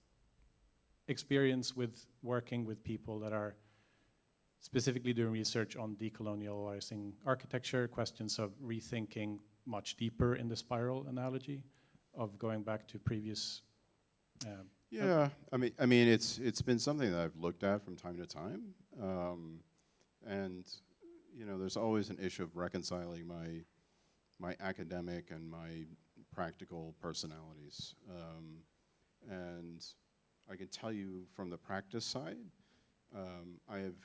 experience with working with people that are specifically doing research on decolonializing architecture, questions of rethinking much deeper in the spiral analogy, of going back to previous? Yeah, I mean, it's been something that I've looked at from time to time, and there's always an issue of reconciling my academic and my practical personalities, and I can tell you from the practice side, I have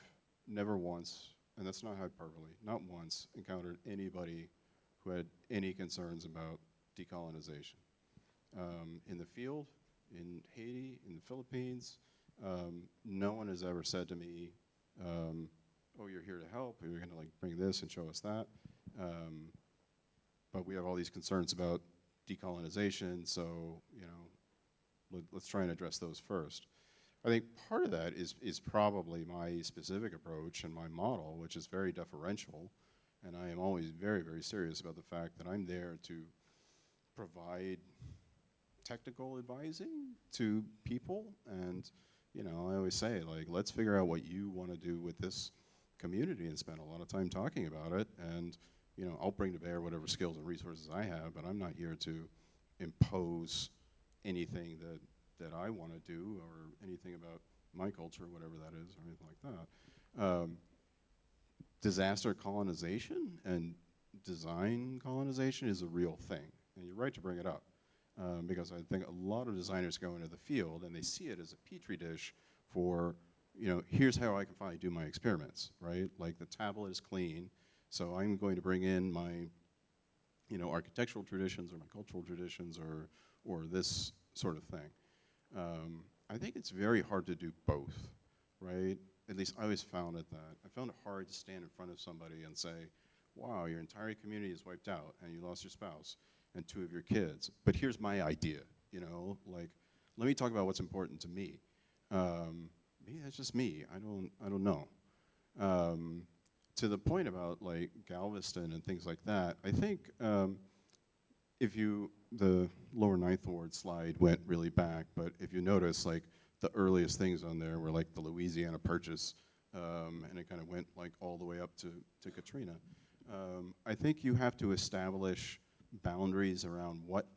never once, and that's not hyperbole, not once encountered anybody who had any concerns about decolonization. In the field, in Haiti, in the Philippines, no one has ever said to me, oh, you're here to help, or you're gonna bring this and show us that. But we have all these concerns about decolonization, so let's try and address those first. I think part of that is probably my specific approach and my model, which is very deferential, and I am always very, very serious about the fact that I'm there to provide technical advising to people, and I always say, let's figure out what you want to do with this community and spend a lot of time talking about it, and I'll bring to bear whatever skills and resources I have, but I'm not here to impose anything that I want to do, or anything about my culture, whatever that is, or anything like that. Disaster colonization and design colonization is a real thing, and you're right to bring it up, because I think a lot of designers go into the field and they see it as a petri dish for, here's how I can finally do my experiments, right? Like, the tablet is clean, so I'm going to bring in my, architectural traditions or my cultural traditions or this sort of thing. I think it's very hard to do both, right? At least I always found it that. I found it hard to stand in front of somebody and say, wow, your entire community is wiped out and you lost your spouse and 2 of your kids, but here's my idea, let me talk about what's important to me. Maybe that's just me, I don't know. To the point about Galveston and things like that, I think the lower Ninth Ward slide went really back, but if you notice, the earliest things on there were the Louisiana Purchase, and it kind of went all the way up to Katrina. I think you have to establish boundaries around what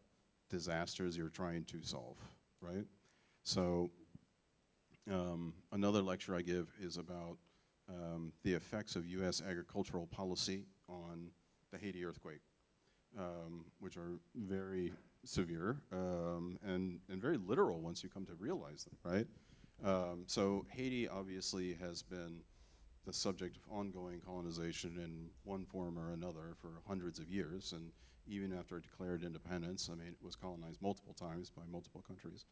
disasters you're trying to solve, right? So another lecture I give is about the effects of US agricultural policy on the Haiti earthquake, which are very severe and very literal once you come to realize them, right? So Haiti obviously has been the subject of ongoing colonization in one form or another for hundreds of years, and even after it declared independence, I mean, it was colonized multiple times by multiple countries.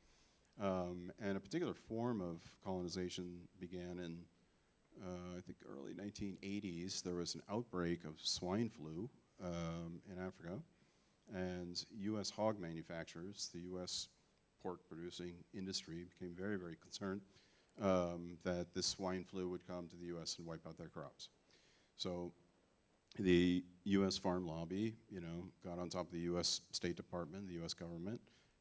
And a particular form of colonization began in, I think, early 1980s. There was an outbreak of swine flu in Africa, and U.S. hog manufacturers, the U.S. pork producing industry, became very, very concerned that this swine flu would come to the U.S. and wipe out their crops. So the U.S. farm lobby, got on top of the U.S. State Department, the U.S. government,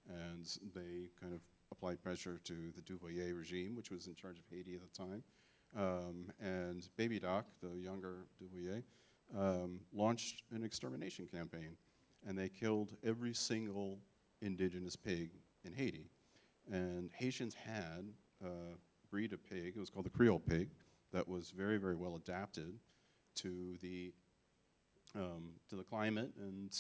and they kind of applied pressure to the Duvalier regime, which was in charge of Haiti at the time. And Baby Doc, the younger Duvalier, launched an extermination campaign. And they killed every single indigenous pig in Haiti. And Haitians had a breed of pig, it was called the Creole pig, that was very, very well adapted to the climate and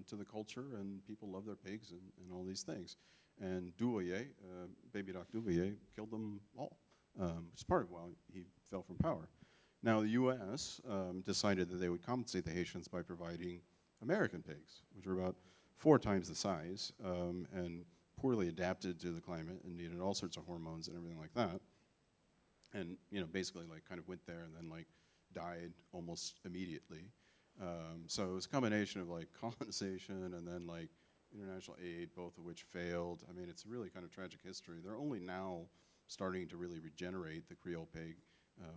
to the culture, and people love their pigs and all these things. And Duvalier, Baby Doc Duvalier, killed them all, which is part of why he fell from power. Now the U.S. Decided that they would compensate the Haitians by providing American pigs, which were about 4 times the size and poorly adapted to the climate and needed all sorts of hormones and everything like that. And basically kind of went there and then died almost immediately. So it was a combination of colonization and then international aid, both of which failed. I mean, it's really kind of tragic history. They're only now starting to really regenerate the Creole pig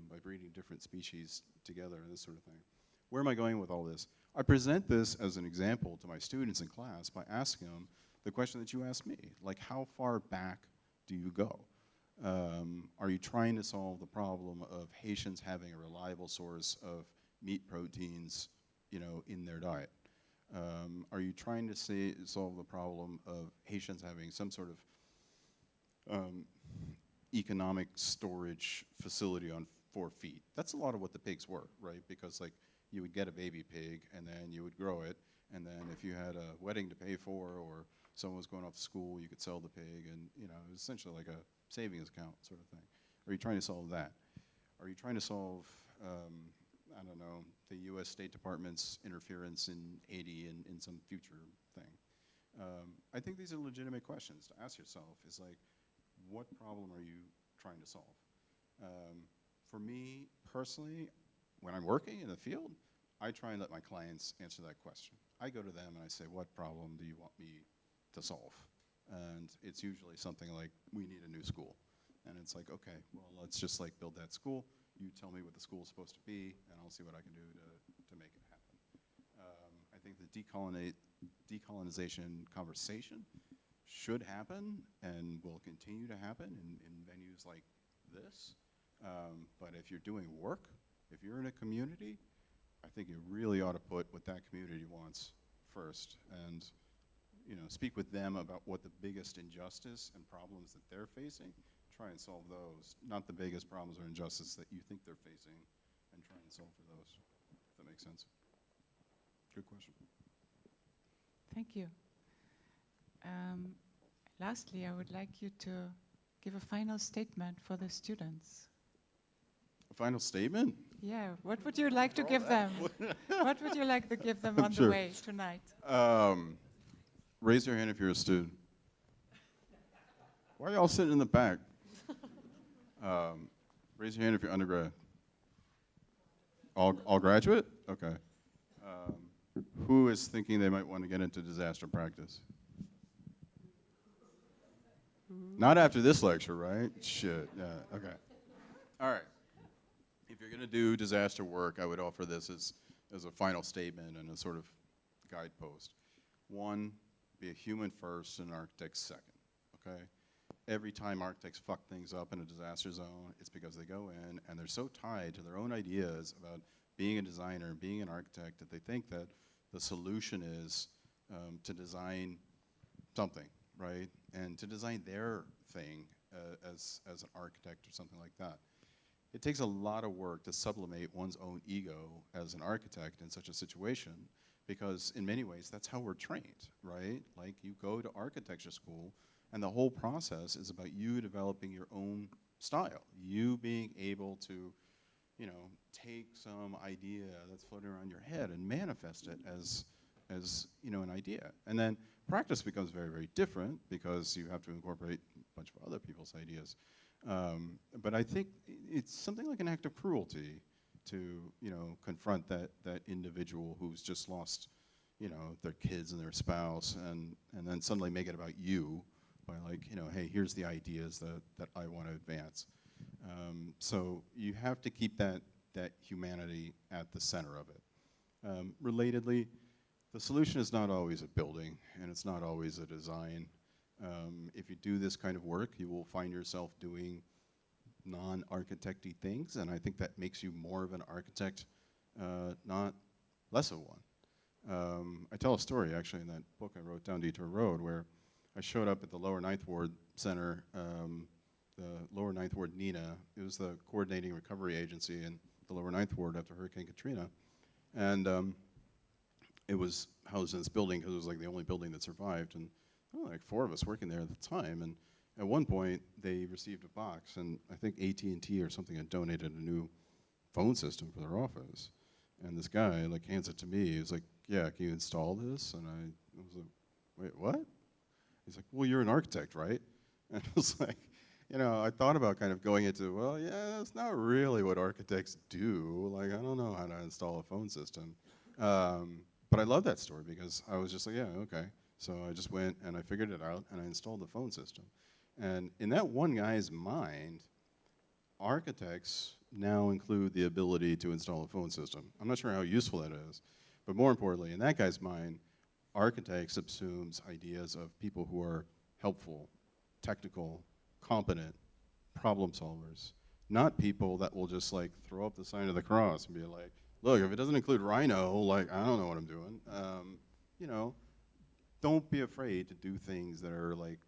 by breeding different species together and this sort of thing. Where am I going with all this? I present this as an example to my students in class by asking them the question that you asked me, how far back do you go? Are you trying to solve the problem of Haitians having a reliable source of meat proteins, in their diet? Are you trying to solve the problem of Haitians having some sort of economic storage facility on 4 feet? That's a lot of what the pigs were, right? Because you would get a baby pig and then you would grow it, and then if you had a wedding to pay for or someone was going off to school, you could sell the pig, and it was essentially like a savings account sort of thing. Are you trying to solve that? Are you trying to solve, I don't know, the U.S. State Department's interference in Haiti in some future thing? I think these are legitimate questions to ask yourself. Is what problem are you trying to solve? For me personally, when I'm working in the field, I try and let my clients answer that question. I go to them and I say, what problem do you want me to solve? And it's usually something like, we need a new school. And it's okay, well, let's just build that school. You tell me what the school is supposed to be, and I'll see what I can do to make it happen. I think the decolonization conversation should happen and will continue to happen in venues like this. But if you're doing work, if you're in a community, I think you really ought to put what that community wants first and speak with them about what the biggest injustice and problems that they're facing. Try and solve those, not the biggest problems or injustice that you think they're facing, and try and solve for those, if that makes sense. Good question. Thank you. Lastly, I would like you to give a final statement for the students. A final statement? Yeah, what would you like to give them? What would you like to give them on Sure. the way tonight? Raise your hand if you're a student. Why are y'all sitting in the back? Raise your hand if you're undergrad. All graduate? Okay. Who is thinking they might want to get into disaster practice? Not after this lecture, right? Shit, yeah, okay. All right. If you're going to do disaster work, I would offer this as a final statement and a sort of guidepost. 1, be a human first and an architect second, okay? Every time architects fuck things up in a disaster zone, it's because they go in and they're so tied to their own ideas about being a designer, being an architect, that they think that the solution is to design something, right? And to design their thing as an architect or something like that. It takes a lot of work to sublimate one's own ego as an architect in such a situation, because in many ways that's how we're trained, right? You go to architecture school and the whole process is about you developing your own style, you being able to take some idea that's floating around your head and manifest it as an idea. And then practice becomes very, very different because you have to incorporate a bunch of other people's ideas. But I think it's something like an act of cruelty to, confront that individual who's just lost, their kids and their spouse, and then suddenly make it about you by like, hey, here's the ideas that I want to advance. So you have to keep that humanity at the center of it. Relatedly, the solution is not always a building, and it's not always a design. If you do this kind of work, you will find yourself doing non-architect-y things, and I think that makes you more of an architect, not less of one. I tell a story, actually, in that book I wrote, Down Detour Road, where I showed up at the Lower Ninth Ward Center, the Lower Ninth Ward NINA. It was the coordinating recovery agency in the Lower Ninth Ward after Hurricane Katrina. And it was housed in this building because it was like the only building that survived. And there were like 4 of us working there at the time. And at one point, they received a box, and I think AT&T or something had donated a new phone system for their office. And this guy like hands it to me. He was like, yeah, can you install this? And I was like, wait, what? He's like, well, you're an architect, right? And I was like, I thought about kind of going into, well, yeah, that's not really what architects do. Like, I don't know how to install a phone system. But I love that story because I was just like, yeah, okay. So I just went and I figured it out and I installed the phone system. And in that one guy's mind, architects now include the ability to install a phone system. I'm not sure how useful that is, but more importantly, in that guy's mind, architect subsumes ideas of people who are helpful, technical, competent, problem solvers, not people that will just like throw up the sign of the cross and be like, look, if it doesn't include Rhino, like, I don't know what I'm doing. Don't be afraid to do things that are like,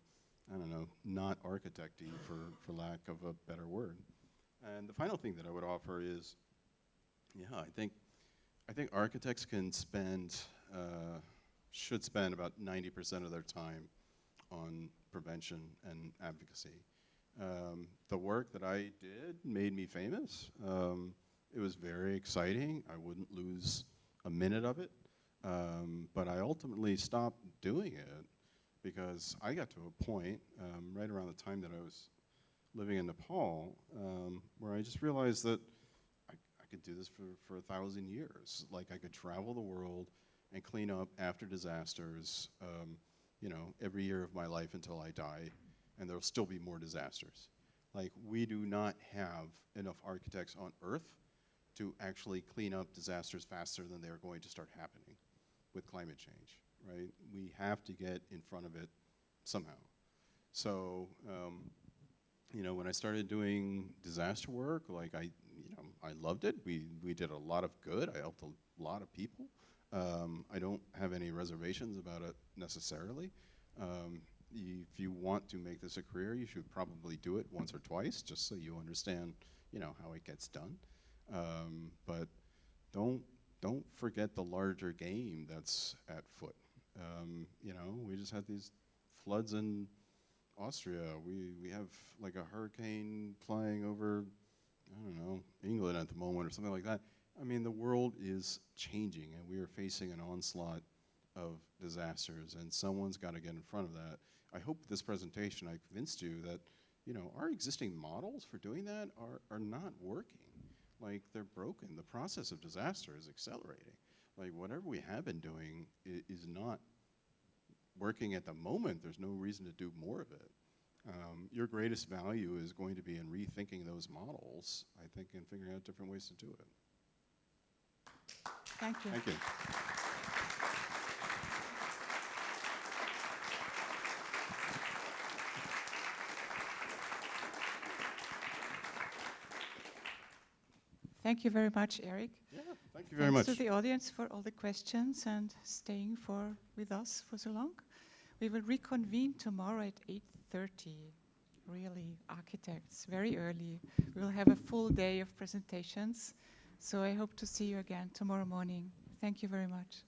I don't know, not architect-y for lack of a better word. And the final thing that I would offer is, I think architects can should spend about 90% of their time on prevention and advocacy. The work that I did made me famous. It was very exciting. I wouldn't lose a minute of it. But I ultimately stopped doing it because I got to a point right around the time that I was living in Nepal where I just realized that I could do this for 1,000 years. Like I could travel the world and clean up after disasters, every year of my life until I die, and there'll still be more disasters. Like we do not have enough architects on Earth to actually clean up disasters faster than they're going to start happening with climate change, right? We have to get in front of it somehow. So, when I started doing disaster work, like I loved it. We did a lot of good. I helped a lot of people. I don't have any reservations about it necessarily. If you want to make this a career, you should probably do it once or twice, just so you understand, how it gets done. But don't forget the larger game that's at foot. We just had these floods in Austria. We have like a hurricane flying over, I don't know, England at the moment or something like that. I mean, the world is changing, and we are facing an onslaught of disasters, and someone's got to get in front of that. I hope with this presentation I convinced you that, our existing models for doing that are not working. Like, they're broken. The process of disaster is accelerating. Like, whatever we have been doing is not working at the moment. There's no reason to do more of it. Your greatest value is going to be in rethinking those models, I think, and figuring out different ways to do it. Thank you. Thank you. Thank you very much, Eric. Yeah, thank you very much. Thanks to the audience for all the questions and staying with us for so long. We will reconvene tomorrow at 8:30. Really, architects, very early. We will have a full day of presentations. So I hope to see you again tomorrow morning. Thank you very much.